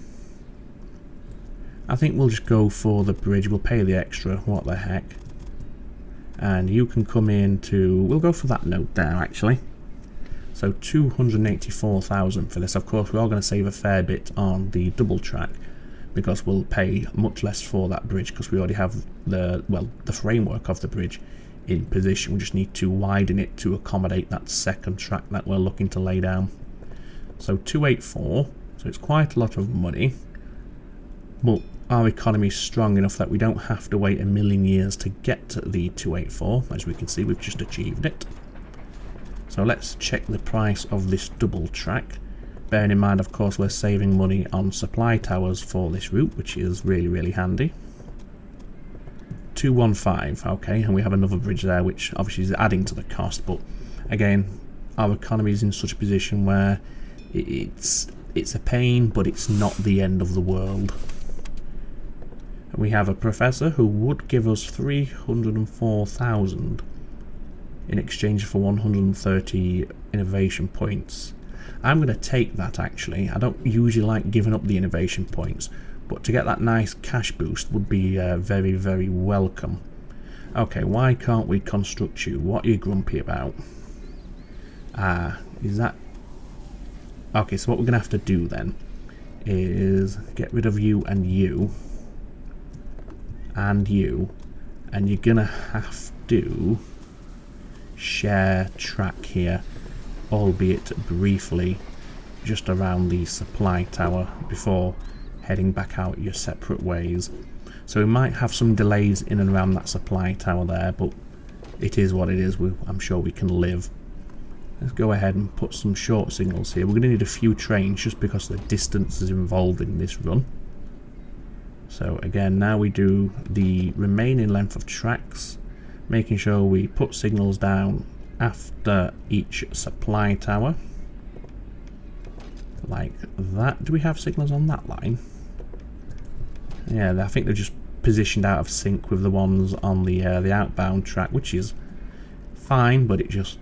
I think we'll just go for the bridge. We'll pay the extra, what the heck. And you can come in to... We'll go for that note there, actually. So 284,000 for this. Of course, we are going to save a fair bit on the double track, because we'll pay much less for that bridge, because we already have the framework of the bridge in position. We just need to widen it to accommodate that second track that we're looking to lay down. So 284, so it's quite a lot of money, but our economy is strong enough that we don't have to wait a million years to get to the 284. As we can see, we've just achieved it. So let's check the price of this double track. Bearing in mind, of course, we're saving money on supply towers for this route, which is really, really handy. 215, okay, and we have another bridge there, which obviously is adding to the cost, but again, our economy is in such a position where it's a pain, but it's not the end of the world. We have a professor who would give us 304,000 in exchange for 130 innovation points. I'm going to take that, actually. I don't usually like giving up the innovation points, but to get that nice cash boost would be very, very welcome. Okay, why can't we construct you? What are you grumpy about? Is that... Okay, so what we're going to have to do then is get rid of you and you. And you. And you're gonna have to share track here, albeit briefly, just around the supply tower before heading back out your separate ways. So we might have some delays in and around that supply tower there, but it is what it is. I'm sure we can live. Let's go ahead and put some short signals here. We're going to need a few trains just because the distance is involved in this run. So again, now we do the remaining length of tracks, making sure we put signals down after each supply tower. Like that. Do we have signals on that line? Yeah, I think they're just positioned out of sync with the ones on the outbound track, which is fine, but it just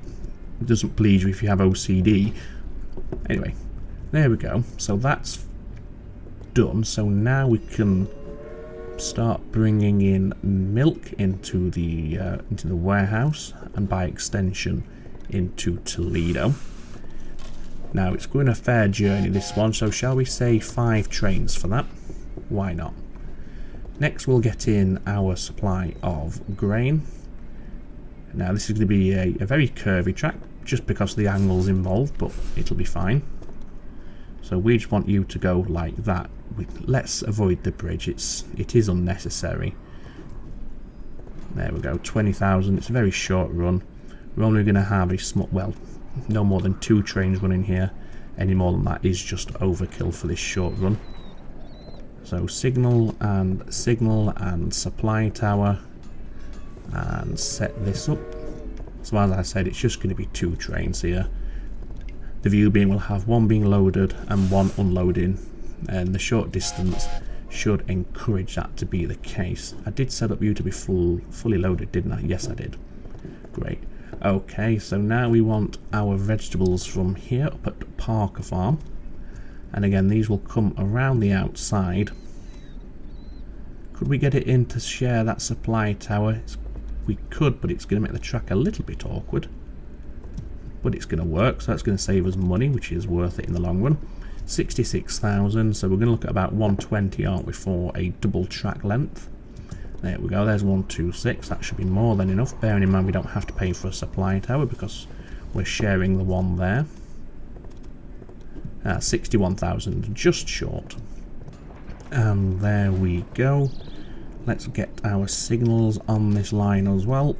doesn't please you if you have OCD. Anyway, there we go. So that's done. So now we can start bringing in milk into the warehouse, and by extension into Toledo. Now it's going a fair journey, this one, so shall we say 5 trains for that? Why not? Next we'll get in our supply of grain. Now this is going to be a very curvy track, just because of the angles involved, but it'll be fine. So we just want you to go like that. Let's avoid the bridge, it is unnecessary. There we go, 20,000, it's a very short run. We're only going to have a small, well, no more than 2 trains running here. Any more than that is just overkill for this short run. So signal and supply tower, and set this up. So as I said, it's just going to be 2 trains here. The view being we'll have one being loaded and one unloading, and the short distance should encourage that to be the case. I did set up you to be fully loaded, didn't I? Yes, I did. Great. Okay, so now we want our vegetables from here up at Parker Farm. And again, these will come around the outside. Could we get it in to share that supply tower? We could, but it's going to make the track a little bit awkward. But it's going to work, so that's going to save us money, which is worth it in the long run. 66,000, so we're going to look at about 120, aren't we, for a double track length. There we go, there's 126, that should be more than enough. Bearing in mind we don't have to pay for a supply tower because we're sharing the one there. 61,000, just short. And there we go. Let's get our signals on this line as well.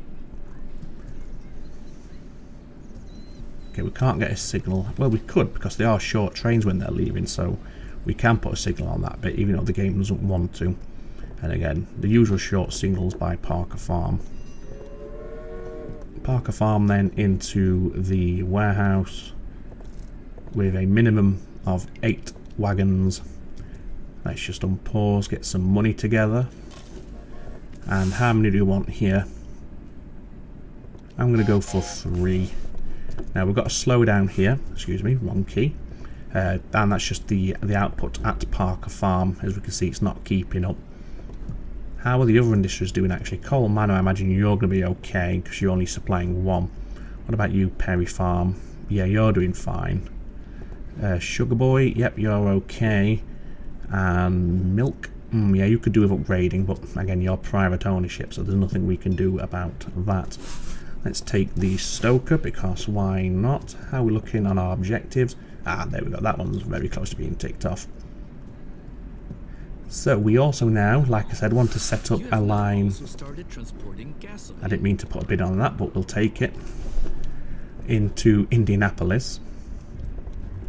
Okay, we can't get a signal. Well, we could, because they are short trains when they're leaving, so we can put a signal on that bit, even though the game doesn't want to. And again, the usual short signals by Parker Farm. Parker Farm then into the warehouse with a minimum of 8 wagons. Let's just unpause, get some money together. And how many do we want here? I'm going to go for 3. Now we've got to slow down here. Excuse me, wrong key. And that's just the output at Parker Farm. As we can see, it's not keeping up. How are the other industries doing actually? Coal Manor, I imagine you're going to be okay because you're only supplying 1. What about you, Perry Farm? Yeah, you're doing fine. Sugar Boy, yep, you're okay. And Milk, yeah, you could do with upgrading, but again, you're private ownership, so there's nothing we can do about that. Let's take the Stoker, because why not? How are we looking on our objectives? Ah, there we go, that one's very close to being ticked off. So we also now, like I said, want to set up a line. I didn't mean to put a bid on that, but we'll take it. Into Indianapolis.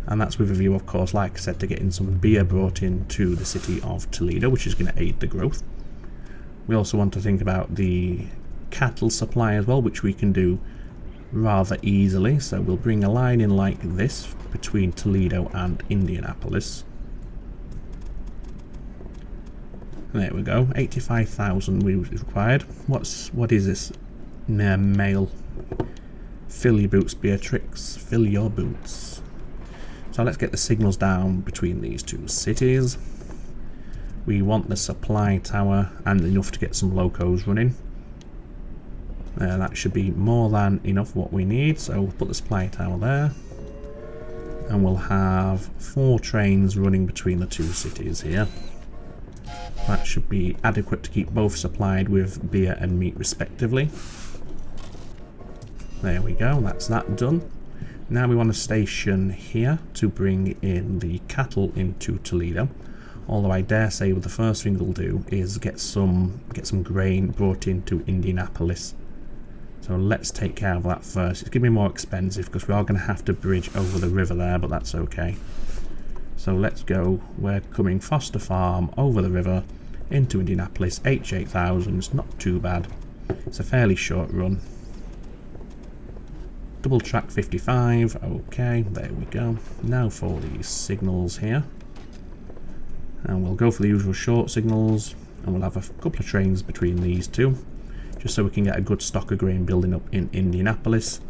And that's with a view, of course, like I said, to getting some beer brought into the city of Toledo, which is going to aid the growth. We also want to think about the cattle supply as well, which we can do rather easily. So we'll bring a line in like this between Toledo and Indianapolis. There we go, 85,000 is required. What is this? Mail. Fill your boots, Beatrix. Fill your boots. So let's get the signals down between these 2 cities. We want the supply tower and enough to get some locos running. That should be more than enough what we need. So we'll put the supply tower there. and we'll have 4 trains running between the 2 cities here. That should be adequate to keep both supplied with beer and meat respectively. There we go, that's that done. Now we want a station here to bring in the cattle into Toledo. Although I dare say the first thing we'll do is get some grain brought into Indianapolis. So let's take care of that first. It's going to be more expensive because we are going to have to bridge over the river there, but that's okay. So let's go. We're coming Foster Farm over the river into Indianapolis. H8000, it's not too bad. It's a fairly short run. Double track 55, okay, there we go. Now for these signals here. And we'll go for the usual short signals, and we'll have a couple of trains between these two, just so we can get a good stock of grain building up in Indianapolis,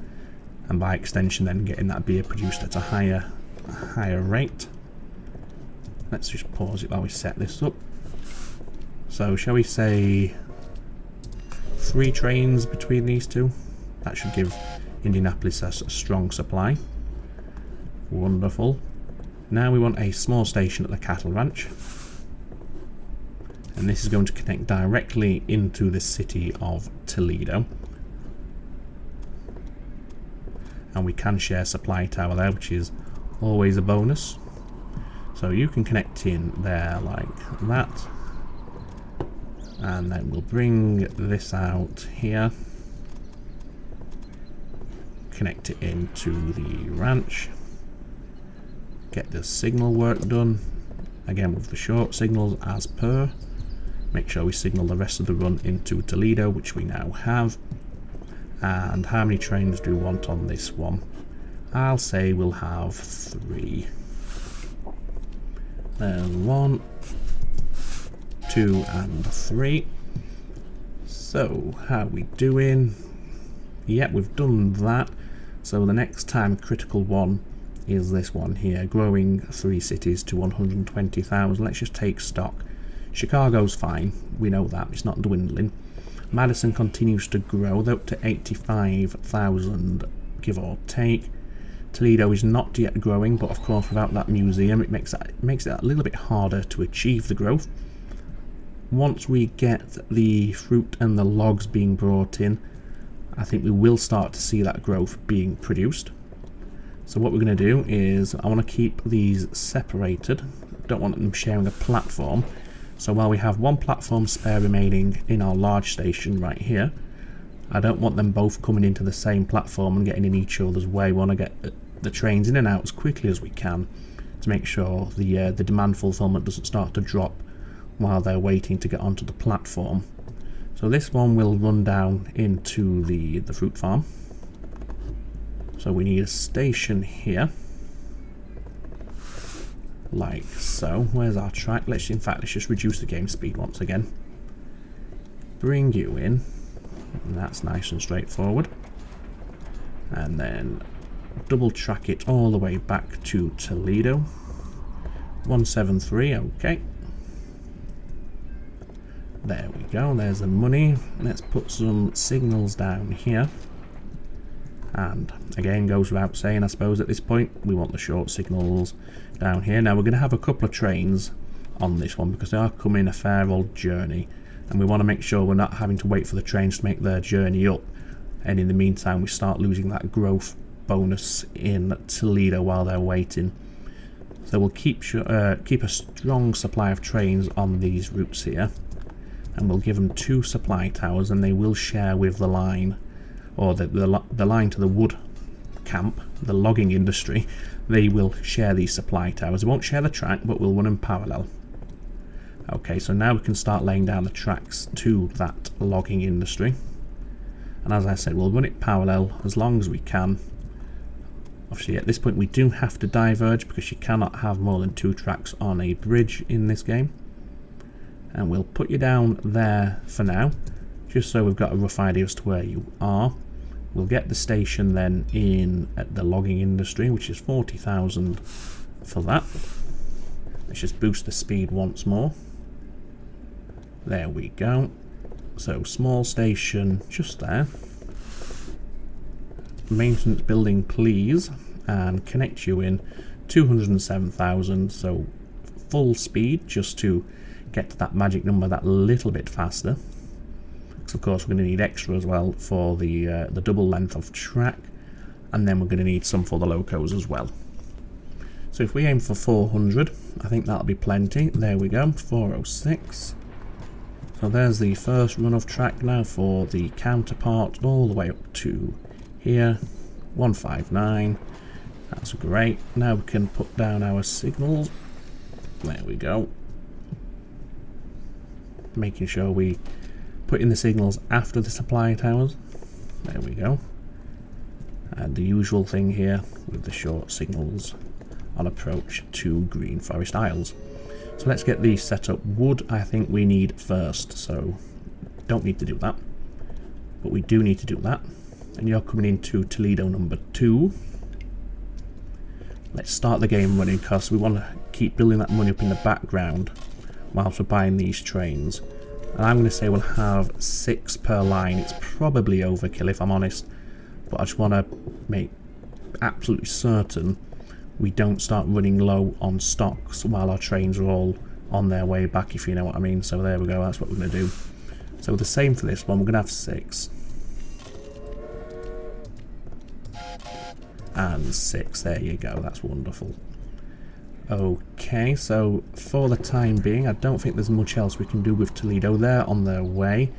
and by extension then getting that beer produced at a higher rate. Let's just pause it while we set this up. So shall we say 3 trains between these two? That should give Indianapolis a strong supply. Wonderful. Now we want a small station at the cattle ranch, and this is going to connect directly into the city of Toledo, and we can share supply tower there, which is always a bonus. So you can connect in there like that, and then we'll bring this out here, connect it into the ranch, get the signal work done again with the short signals as per. Make sure we signal the rest of the run into Toledo, which we now have. And how many trains do we want on this one? I'll say we'll have 3. There's 1, 2 and 3. So how are we doing? Yep, we've done that. So the next time critical one is this one here, growing 3 cities to 120,000. Let's just take stock. Chicago's fine, we know that, it's not dwindling. Madison continues to grow, though, up to 85,000, give or take. Toledo is not yet growing, but of course without that museum it makes it a little bit harder to achieve the growth. Once we get the fruit and the logs being brought in, I think we will start to see that growth being produced. So what we're going to do is, I want to keep these separated. Don't want them sharing a platform. So while we have 1 platform spare remaining in our large station right here, I don't want them both coming into the same platform and getting in each other's way. We want to get the trains in and out as quickly as we can to make sure the demand fulfillment doesn't start to drop while they're waiting to get onto the platform. So this one will run down into the fruit farm. So we need a station here, like so. Where's our track? Let's just reduce the game speed once again. Bring you in, and that's nice and straightforward. And then double track it all the way back to Toledo. 173, okay. There we go, there's the money. Let's put some signals down here. And again, goes without saying, I suppose, at this point, we want the short signals down here. Now we're going to have a couple of trains on this one because they are coming a fair old journey, and we want to make sure we're not having to wait for the trains to make their journey up, and in the meantime we start losing that growth bonus in Toledo while they're waiting. So we'll keep a strong supply of trains on these routes here, and we'll give them 2 supply towers, and they will share with the line, or the line to the wood camp, the logging industry. They will share these supply towers. They won't share the track, but we'll run in parallel. Okay, so now we can start laying down the tracks to that logging industry. And as I said, we'll run it parallel as long as we can. Obviously at this point we do have to diverge because you cannot have more than 2 tracks on a bridge in this game. And we'll put you down there for now, just so we've got a rough idea as to where you are. We'll get the station then in at the logging industry, which is 40,000 for that. Let's just boost the speed once more. There we go. So small station just there. Maintenance building please. and connect you in 207,000, so full speed, just to get to that magic number that little bit faster. Because of course we're going to need extra as well for the double length of track, and then we're going to need some for the locos as well. So if we aim for 400, I think that'll be plenty. There we go, 406. So there's the first run of track now for the counterpart, all the way up to here, 159. That's great. Now we can put down our signals. There we go. Making sure we put in the signals after the supply towers. There we go. And the usual thing here with the short signals on approach to Green Forest Isles. So let's get these set up. Wood I think we need first, so don't need to do that. But we do need to do that. And you're coming into Toledo number 2. Let's start the game running, because we want to keep building that money up in the background whilst we're buying these trains. And I'm going to say we'll have 6 per line. It's probably overkill if I'm honest, but I just want to make absolutely certain we don't start running low on stocks while our trains are all on their way back, if you know what I mean. So there we go, that's what we're going to do. So the same for this one, we're going to have 6. And 6, there you go, that's wonderful. Okay, so for the time being, I don't think there's much else we can do with Toledo. They're on their way.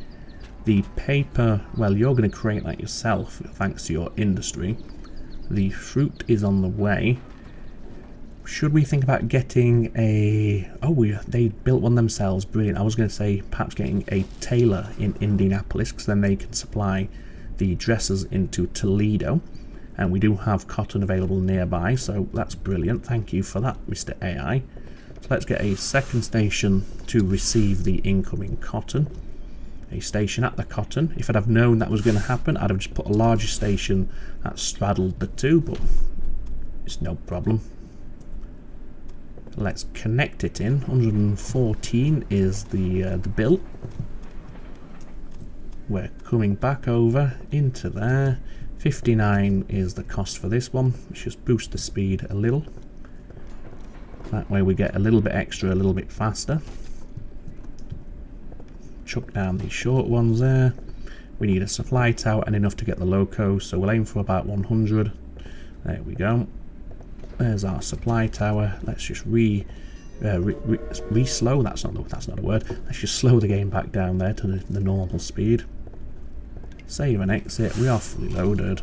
The paper, well, you're going to create that yourself, thanks to your industry. The fruit is on the way. Should we think about getting a... Oh, they built one themselves, brilliant. I was going to say perhaps getting a tailor in Indianapolis, because then they can supply the dresses into Toledo. And we do have cotton available nearby, so that's brilliant. Thank you for that, Mr. AI. So let's get a second station to receive the incoming cotton. A station at the cotton. If I'd have known that was going to happen, I'd have just put a larger station that straddled the two, but it's no problem. Let's connect it in. 114 is the bill. We're coming back over into there. 59 is the cost for this one. Let's just boost the speed a little. That way we get a little bit extra, a little bit faster. Chuck down these short ones there. We need a supply tower and enough to get the loco, so we'll aim for about 100. There we go. There's our supply tower. Let's just re-slow. That's not a word. Let's just slow the game back down there to the normal speed. Save and exit. We are fully loaded.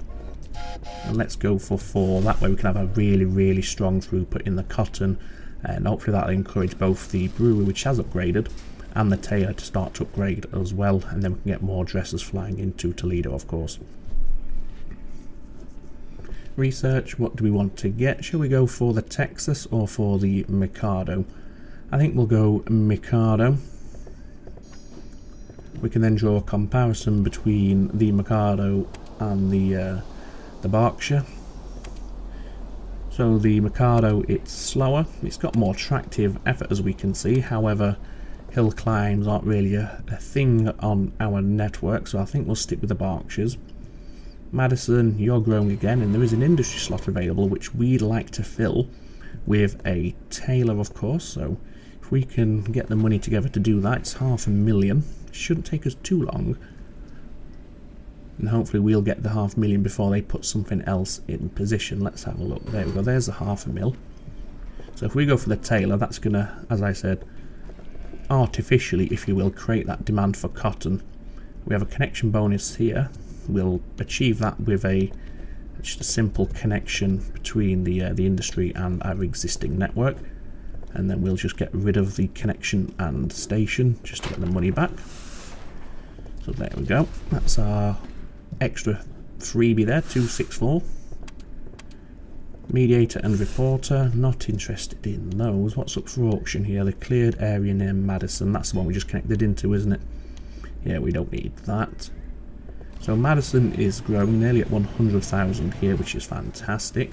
And let's go for 4. That way we can have a really, really strong throughput in the cotton, and hopefully that'll encourage both the brewery, which has upgraded, and the tailor to start to upgrade as well, and then we can get more dresses flying into Toledo, of course. Research, what do we want to get? Shall we go for the Texas or for the Mikado? I think we'll go Mikado. We can then draw a comparison between the Mikado and the Berkshire. So the Mikado, it's slower, it's got more tractive effort as we can see, however hill climbs aren't really a thing on our network, so I think we'll stick with the Berkshires. Madison, you're growing again, and there is an industry slot available which we'd like to fill with a tailor, of course, so if we can get the money together to do that, it's 500,000. Shouldn't take us too long, and hopefully we'll get the 500,000 before they put something else in position. Let's have a look. There we go, there's the 500,000. So if we go for the tailor, that's gonna, as I said, artificially, if you will, create that demand for cotton. We have a connection bonus here. We'll achieve that with just a simple connection between the industry and our existing network, and then we'll just get rid of the connection and station just to get the money back. So there we go, that's our extra freebie there, 264. Mediator and reporter, not interested in those. What's up for auction here? The cleared area near Madison, that's the one we just connected into, isn't it? Yeah, we don't need that. So Madison is growing nearly at 100,000 here, which is fantastic.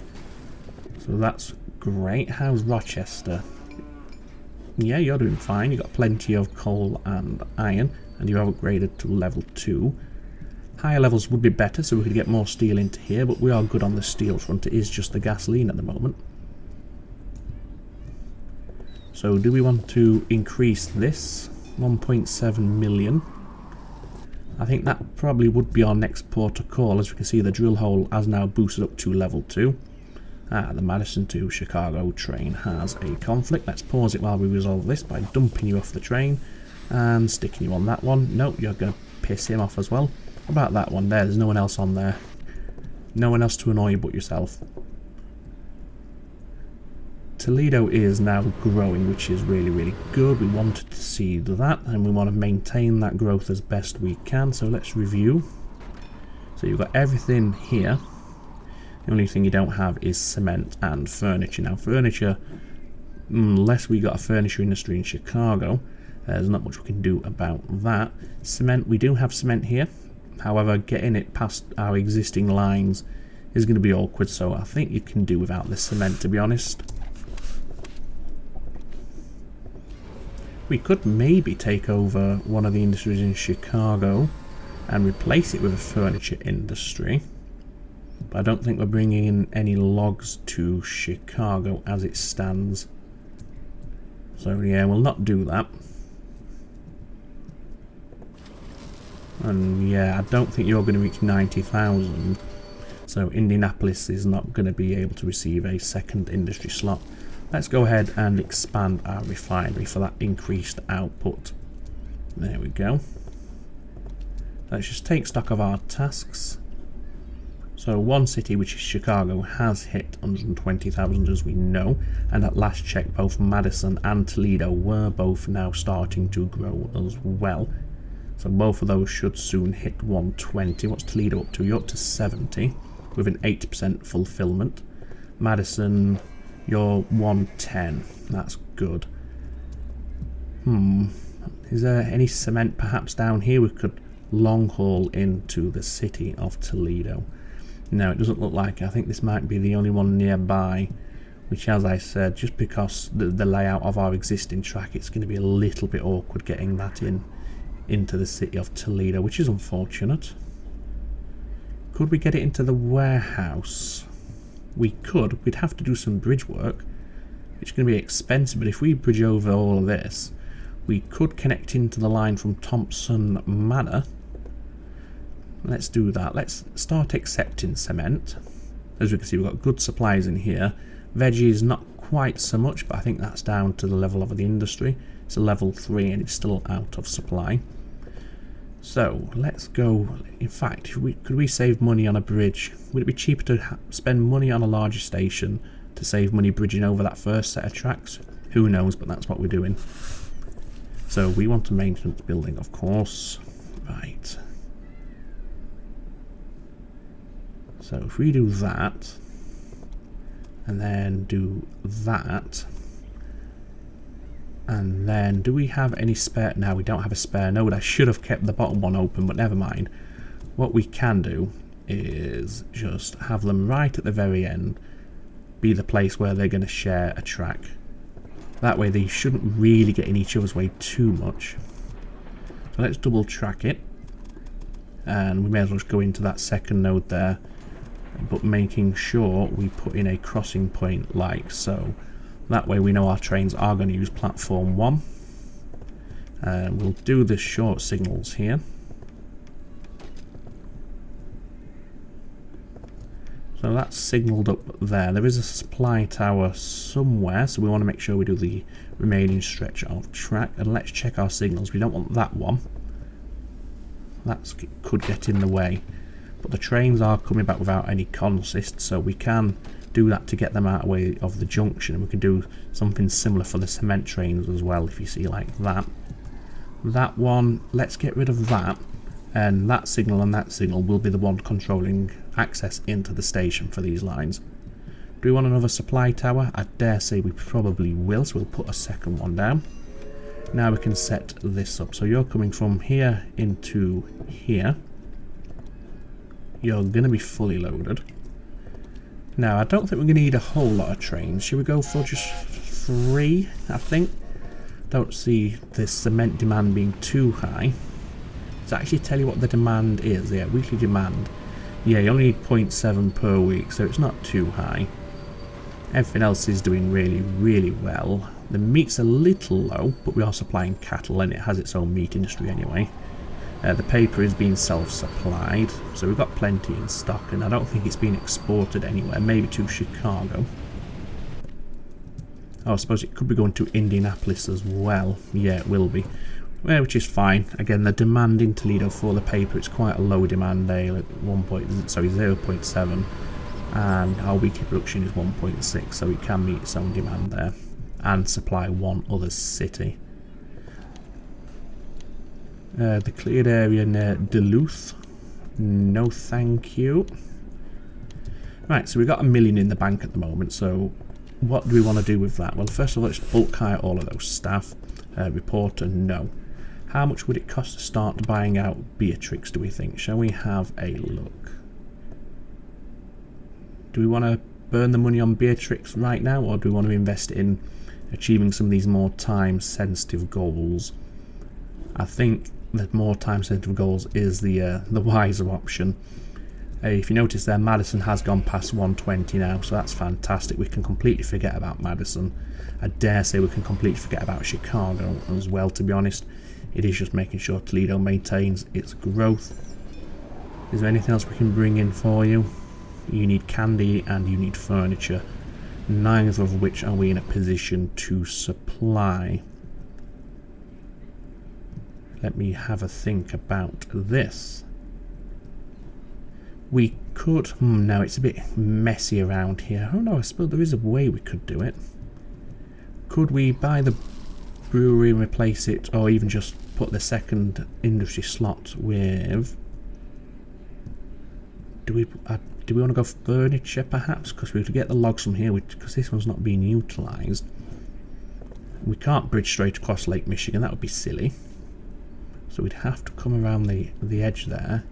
So that's great. How's Rochester? Yeah, you're doing fine. You've got plenty of coal and iron, and you have upgraded to level 2. Higher levels would be better so we could get more steel into here, but we are good on the steel front. It is just the gasoline at the moment. So do we want to increase this? 1.7 million. I think that probably would be our next port of call. As we can see, the drill hole has now boosted up to level 2. The Madison to Chicago train has a conflict. Let's pause it while we resolve this by dumping you off the train and sticking you on that one. No, you're going to piss him off as well. About that one there, there's no one else on there. No one else to annoy you but yourself. Toledo is now growing, which is really, really good. We wanted to see that, and we want to maintain that growth as best we can. So let's review. So you've got everything here. The only thing you don't have is cement and furniture. Now furniture, unless we got a furniture industry in Chicago, there's not much we can do about that. Cement, we do have cement here. However, getting it past our existing lines is going to be awkward, so I think you can do without the cement, to be honest. We could maybe take over one of the industries in Chicago and replace it with a furniture industry. But I don't think we're bringing in any logs to Chicago as it stands. So yeah, we'll not do that. And yeah, I don't think you're going to reach 90,000. So Indianapolis is not going to be able to receive a second industry slot. Let's go ahead and expand our refinery for that increased output. There we go. Let's just take stock of our tasks. So one city, which is Chicago, has hit 120,000 as we know, and at last check both Madison and Toledo were both now starting to grow as well. So both of those should soon hit 120. What's Toledo up to? You're up to 70 with an 8% fulfillment. Madison, you're 110. That's good. Is there any cement perhaps down here we could long haul into the city of Toledo? No, it doesn't look like it. I think this might be the only one nearby, which, as I said, just because the layout of our existing track, it's going to be a little bit awkward getting that into the city of Toledo, which is unfortunate. Could we get it into the warehouse? We could. We'd have to do some bridge work, which is going to be expensive, but if we bridge over all of this, we could connect into the line from Thompson Manor. Let's do that. Let's start accepting cement. As we can see, we've got good supplies in here. Veggies, not quite so much, but I think that's down to the level of the industry. It's a level 3 and it's still out of supply. So let's go. In fact, could we save money on a bridge? Would it be cheaper to spend money on a larger station to save money bridging over that first set of tracks? Who knows, but that's what we're doing. So we want a maintenance building, of course. Right. So if we do that, and then do that, and then do we have any spare? No, we don't have a spare node. I should have kept the bottom one open, but never mind. What we can do is just have them right at the very end be the place where they're going to share a track. That way they shouldn't really get in each other's way too much. So let's double track it, and we may as well just go into that second node there, but making sure we put in a crossing point like so. That way we know our trains are going to use platform 1. We'll do the short signals here. So that's signalled up there. There is a supply tower somewhere, so we want to make sure we do the remaining stretch of track. And let's check our signals. We don't want that one. That could get in the way. But the trains are coming back without any consist, so we can do that to get them out of the way of the junction. And we can do something similar for the cement trains as well, if you see like that. That one, let's get rid of that. And that signal and that signal will be the one controlling access into the station for these lines. Do we want another supply tower? I dare say we probably will, so we'll put a second one down. Now we can set this up. So you're coming from here into here. You're going to be fully loaded. Now, I don't think we're going to need a whole lot of trains. Should we go for just 3, I think? Don't see the cement demand being too high. Does it actually tell you what the demand is? Yeah, weekly demand. Yeah, you only need 0.7 per week, so it's not too high. Everything else is doing really, really well. The meat's a little low, but we are supplying cattle and it has its own meat industry anyway. The paper is being self-supplied, so we've got plenty in stock, and I don't think it's being exported anywhere, maybe to Chicago. Oh, I suppose it could be going to Indianapolis as well. Yeah, it will be. Well, which is fine. Again, the demand in Toledo for the paper, it's quite a low demand, like 0.7, and our weekly production is 1.6, so it can meet its own demand there and supply one other city. The cleared area near Duluth, no thank you. Right, so we've got $1 million in the bank at the moment, so what do we want to do with that? Well, first of all, let's bulk hire all of those staff. Reporter, no. How much would it cost to start buying out Beatrix, do we think? Shall we have a look? Do we want to burn the money on Beatrix right now, or do we want to invest in achieving some of these more time-sensitive goals? I think that more time-sensitive goals is the wiser option. If you notice there, Madison has gone past 120 now, so that's fantastic. We can completely forget about Madison. I dare say we can completely forget about Chicago as well, to be honest. It is just making sure Toledo maintains its growth. Is there anything else we can bring in for you? You need candy and you need furniture, neither of which are we in a position to supply. Let me have a think about this. We could... no, it's a bit messy around here. Oh no, I suppose there is a way we could do it. Could we buy the brewery and replace it, or even just put the second industry slot with... Do we want to go furniture perhaps? Because we have to get the logs from here, because this one's not being utilised. We can't bridge straight across Lake Michigan, that would be silly. So we'd have to come around the edge there.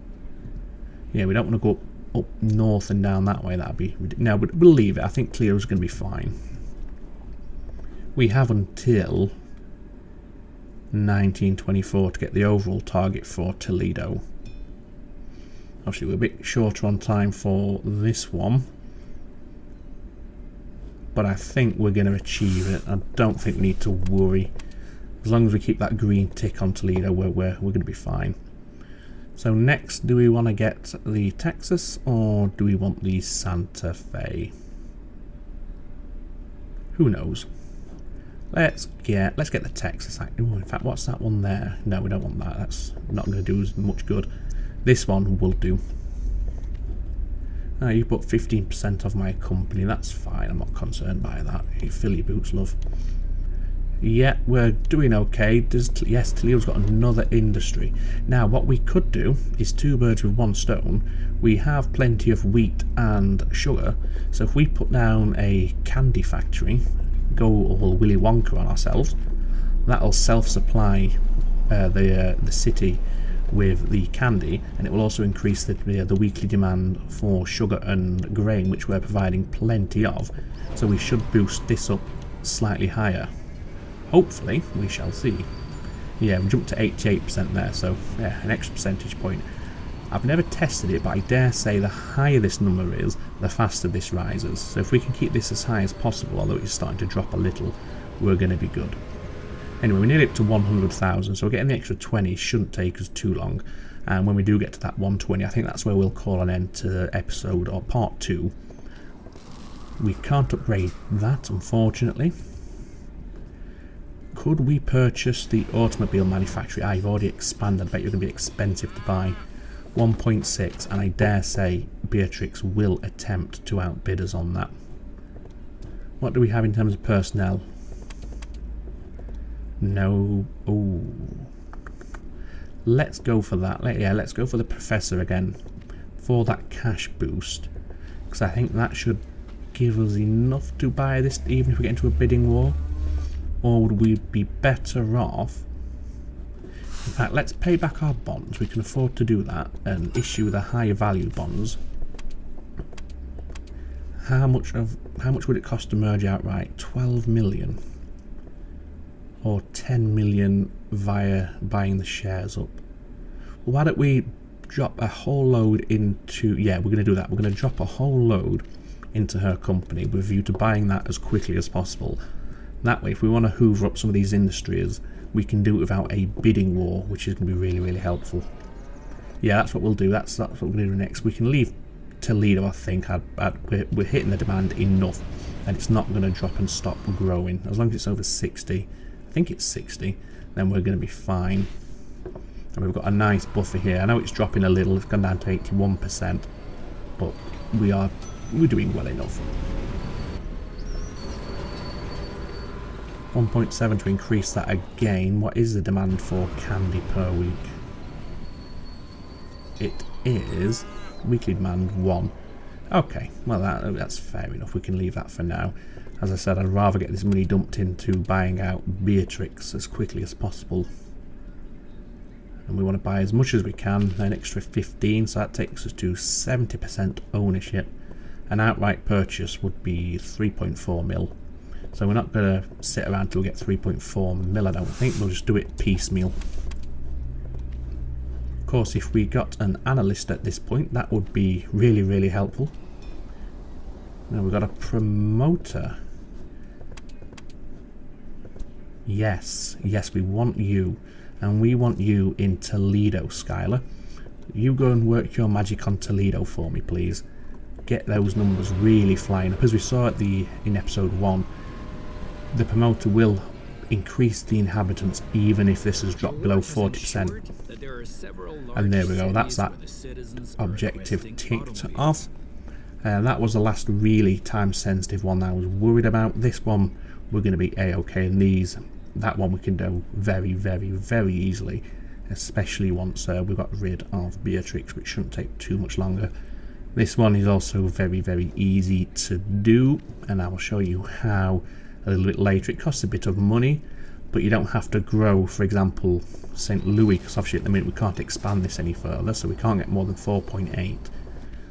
Yeah, we don't want to go up north and down that way, that'd be ridiculous. No, but we'll leave it. I think Toledo's going to be fine. We have until 1924 to get the overall target for Toledo. Obviously, we're a bit shorter on time for this one, but I think we're going to achieve it. I don't think we need to worry. As long as we keep that green tick on Toledo, we're going to be fine. So next, do we want to get the Texas or do we want the Santa Fe? Who knows? Let's get the Texas. Ooh, in fact, what's that one there? No, we don't want that. That's not going to do as much good. This one will do. You put 15% of my company. That's fine. I'm not concerned by that. You fill your boots, love. Yeah, we're doing okay. Yes, Toledo's got another industry. Now, what we could do is two birds with one stone. We have plenty of wheat and sugar, so if we put down a candy factory, go all Willy Wonka on ourselves, that'll self-supply the city with the candy, and it will also increase the weekly demand for sugar and grain, which we're providing plenty of. So we should boost this up slightly higher. Hopefully, we shall see. Yeah, we jumped to 88% there, so yeah, an extra percentage point. I've never tested it, but I dare say the higher this number is, the faster this rises. So if we can keep this as high as possible, although it's starting to drop a little, we're going to be good. Anyway, we're nearly up to 100,000, so getting the extra 20 shouldn't take us too long. And when we do get to that 120, I think that's where we'll call an end to episode or part 2. We can't upgrade that, unfortunately. Could we purchase the automobile manufacturer? I've already expanded. I bet you're going to be expensive to buy. 1.6, and I dare say Beatrix will attempt to outbid us on that. What do we have in terms of personnel? No. Oh, let's go for that. Yeah, let's go for the professor again for that cash boost, because I think that should give us enough to buy this, even if we get into a bidding war. Or would we be better off? In fact, let's pay back our bonds. We can afford to do that and issue the higher value bonds. How much would it cost to merge outright? 12 million. Or 10 million via buying the shares up. why don't we drop a whole load into... Yeah, we're going to do that. We're going to drop a whole load into her company with a view to buying that as quickly as possible. That way, if we want to hoover up some of these industries, we can do it without a bidding war, which is going to be really, really helpful. Yeah, that's what we'll do. That's what we're going to do next. We can leave Toledo, I think. We're hitting the demand enough, and it's not going to drop and stop growing. As long as it's over 60, I think it's 60, then we're going to be fine. And we've got a nice buffer here. I know it's dropping a little. It's gone down to 81%, but we're doing well enough. 1.7 to increase that again. What is the demand for candy per week? It is weekly demand 1. Okay, well that's fair enough. We can leave that for now. As I said, I'd rather get this money dumped into buying out Beatrix as quickly as possible. And we want to buy as much as we can, an extra 15, so that takes us to 70% ownership. An outright purchase would be 3.4 mil. So we're not going to sit around till we get 3.4 mil, I don't think. We'll just do it piecemeal. Of course, if we got an analyst at this point, that would be really, really helpful. Now we've got a promoter. Yes, we want you. And we want you in Toledo, Skylar. You go and work your magic on Toledo for me, please. Get those numbers really flying up. As we saw in episode 1, the promoter will increase the inhabitants even if this has dropped below 40%. And there we go, that's that objective ticked off. That was the last really time sensitive one that I was worried about. This one we're going to be a-okay, and that one we can do very, very, very easily, especially once we've got rid of Beatrix, which shouldn't take too much longer. This one is also very, very easy to do, and I will show you how a little bit later. It costs a bit of money, but you don't have to grow, for example, St. Louis, because obviously at the minute we can't expand this any further, so we can't get more than 4.8.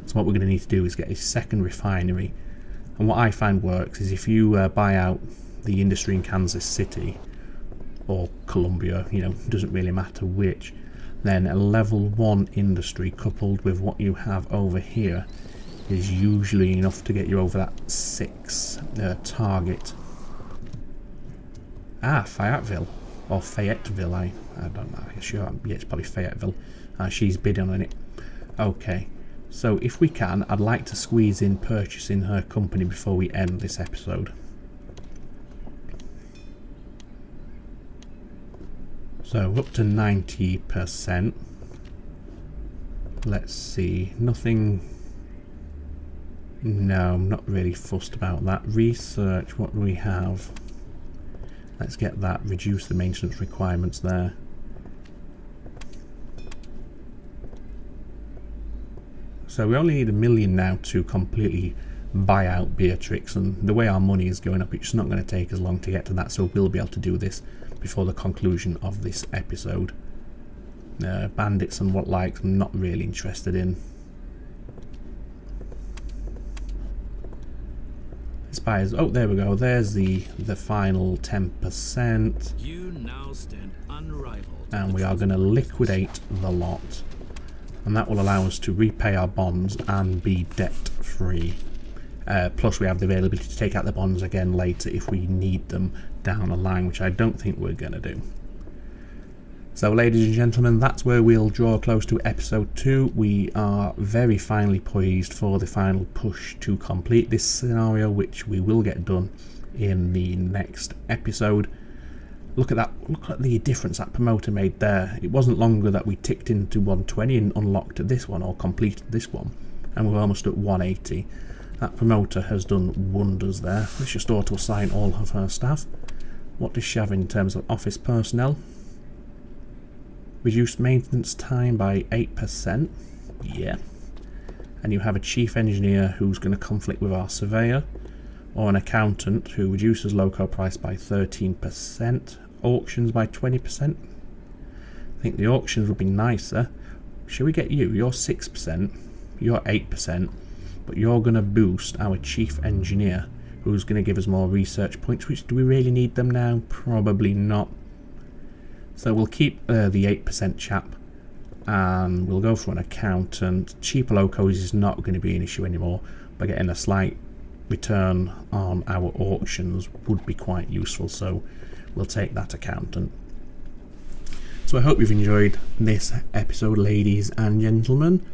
So what we're going to need to do is get a second refinery. And what I find works is if you buy out the industry in Kansas City, or Columbia, doesn't really matter which, then a level 1 industry coupled with what you have over here is usually enough to get you over that 6 target. Fayetteville, or Fayetteville, I don't know, sure, yeah, it's probably Fayetteville. She's bidding on it. Okay, so if we can, I'd like to squeeze in purchasing her company before we end this episode. So up to 90%. Let's see, nothing. No, I'm not really fussed about that. Research, what do we have? Let's get that, reduce the maintenance requirements there. So we only need 1 million now to completely buy out Beatrix, and the way our money is going up, it's not going to take as long to get to that, so we'll be able to do this before the conclusion of this episode. Bandits and what likes, I'm not really interested in. Buyers. Oh, there we go. There's the final 10%. You now stand unrivaled. And we are going to liquidate the lot. And that will allow us to repay our bonds and be debt free. Plus we have the availability to take out the bonds again later if we need them down the line, which I don't think we're going to do. So ladies and gentlemen, that's where we'll draw close to episode 2. We are very finely poised for the final push to complete this scenario, which we will get done in the next episode. Look at that, look at the difference that promoter made there. It wasn't longer that we ticked into 120 and unlocked this one or completed this one, and we're almost at 180. That promoter has done wonders there. Let's just auto assign all of her staff. What does she have in terms of office personnel? Reduced maintenance time by 8%. Yeah. And you have a chief engineer who's going to conflict with our surveyor, or an accountant who reduces local price by 13%, auctions by 20%. I think the auctions would be nicer. Shall we get you? You're 6%, you're 8%, but you're going to boost our chief engineer, who's going to give us more research points, which do we really need them now? Probably not. So we'll keep the 8% chap, and we'll go for an accountant. Cheaper locos is not going to be an issue anymore, but getting a slight return on our auctions would be quite useful, so we'll take that accountant. So I hope you've enjoyed this episode, ladies and gentlemen.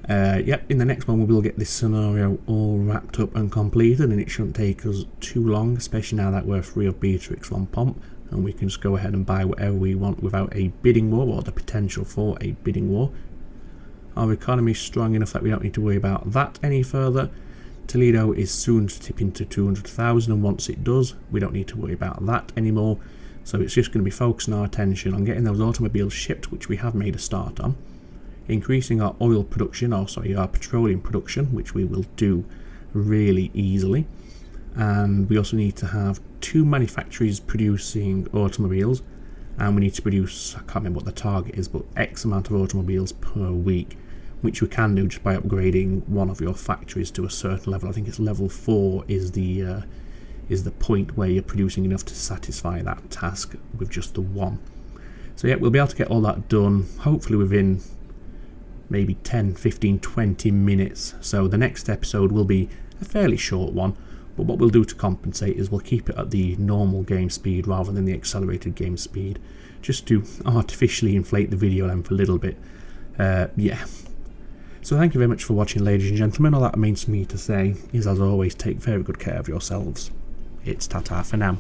Yep, in the next one we will get this scenario all wrapped up and completed, and it shouldn't take us too long, especially now that we're free of Beatrix on Pomp, and we can just go ahead and buy whatever we want without a bidding war, or the potential for a bidding war. Our economy is strong enough that we don't need to worry about that any further. Toledo is soon to tip into 200,000, and once it does, we don't need to worry about that anymore. So it's just going to be focusing our attention on getting those automobiles shipped, which we have made a start on. Increasing our oil production, or sorry, our petroleum production, which we will do really easily. And we also need to have 2 manufacturers producing automobiles, and we need to produce, I can't remember what the target is, but X amount of automobiles per week, which we can do just by upgrading one of your factories to a certain level. I think it's level 4 is the point where you're producing enough to satisfy that task with just the one. So yeah, we'll be able to get all that done hopefully within maybe 10, 15, 20 minutes. So the next episode will be a fairly short one, but what we'll do to compensate is we'll keep it at the normal game speed rather than the accelerated game speed, just to artificially inflate the video length a little bit. Yeah. So thank you very much for watching, ladies and gentlemen. All that remains for me to say is, as always, take very good care of yourselves. It's ta-ta for now.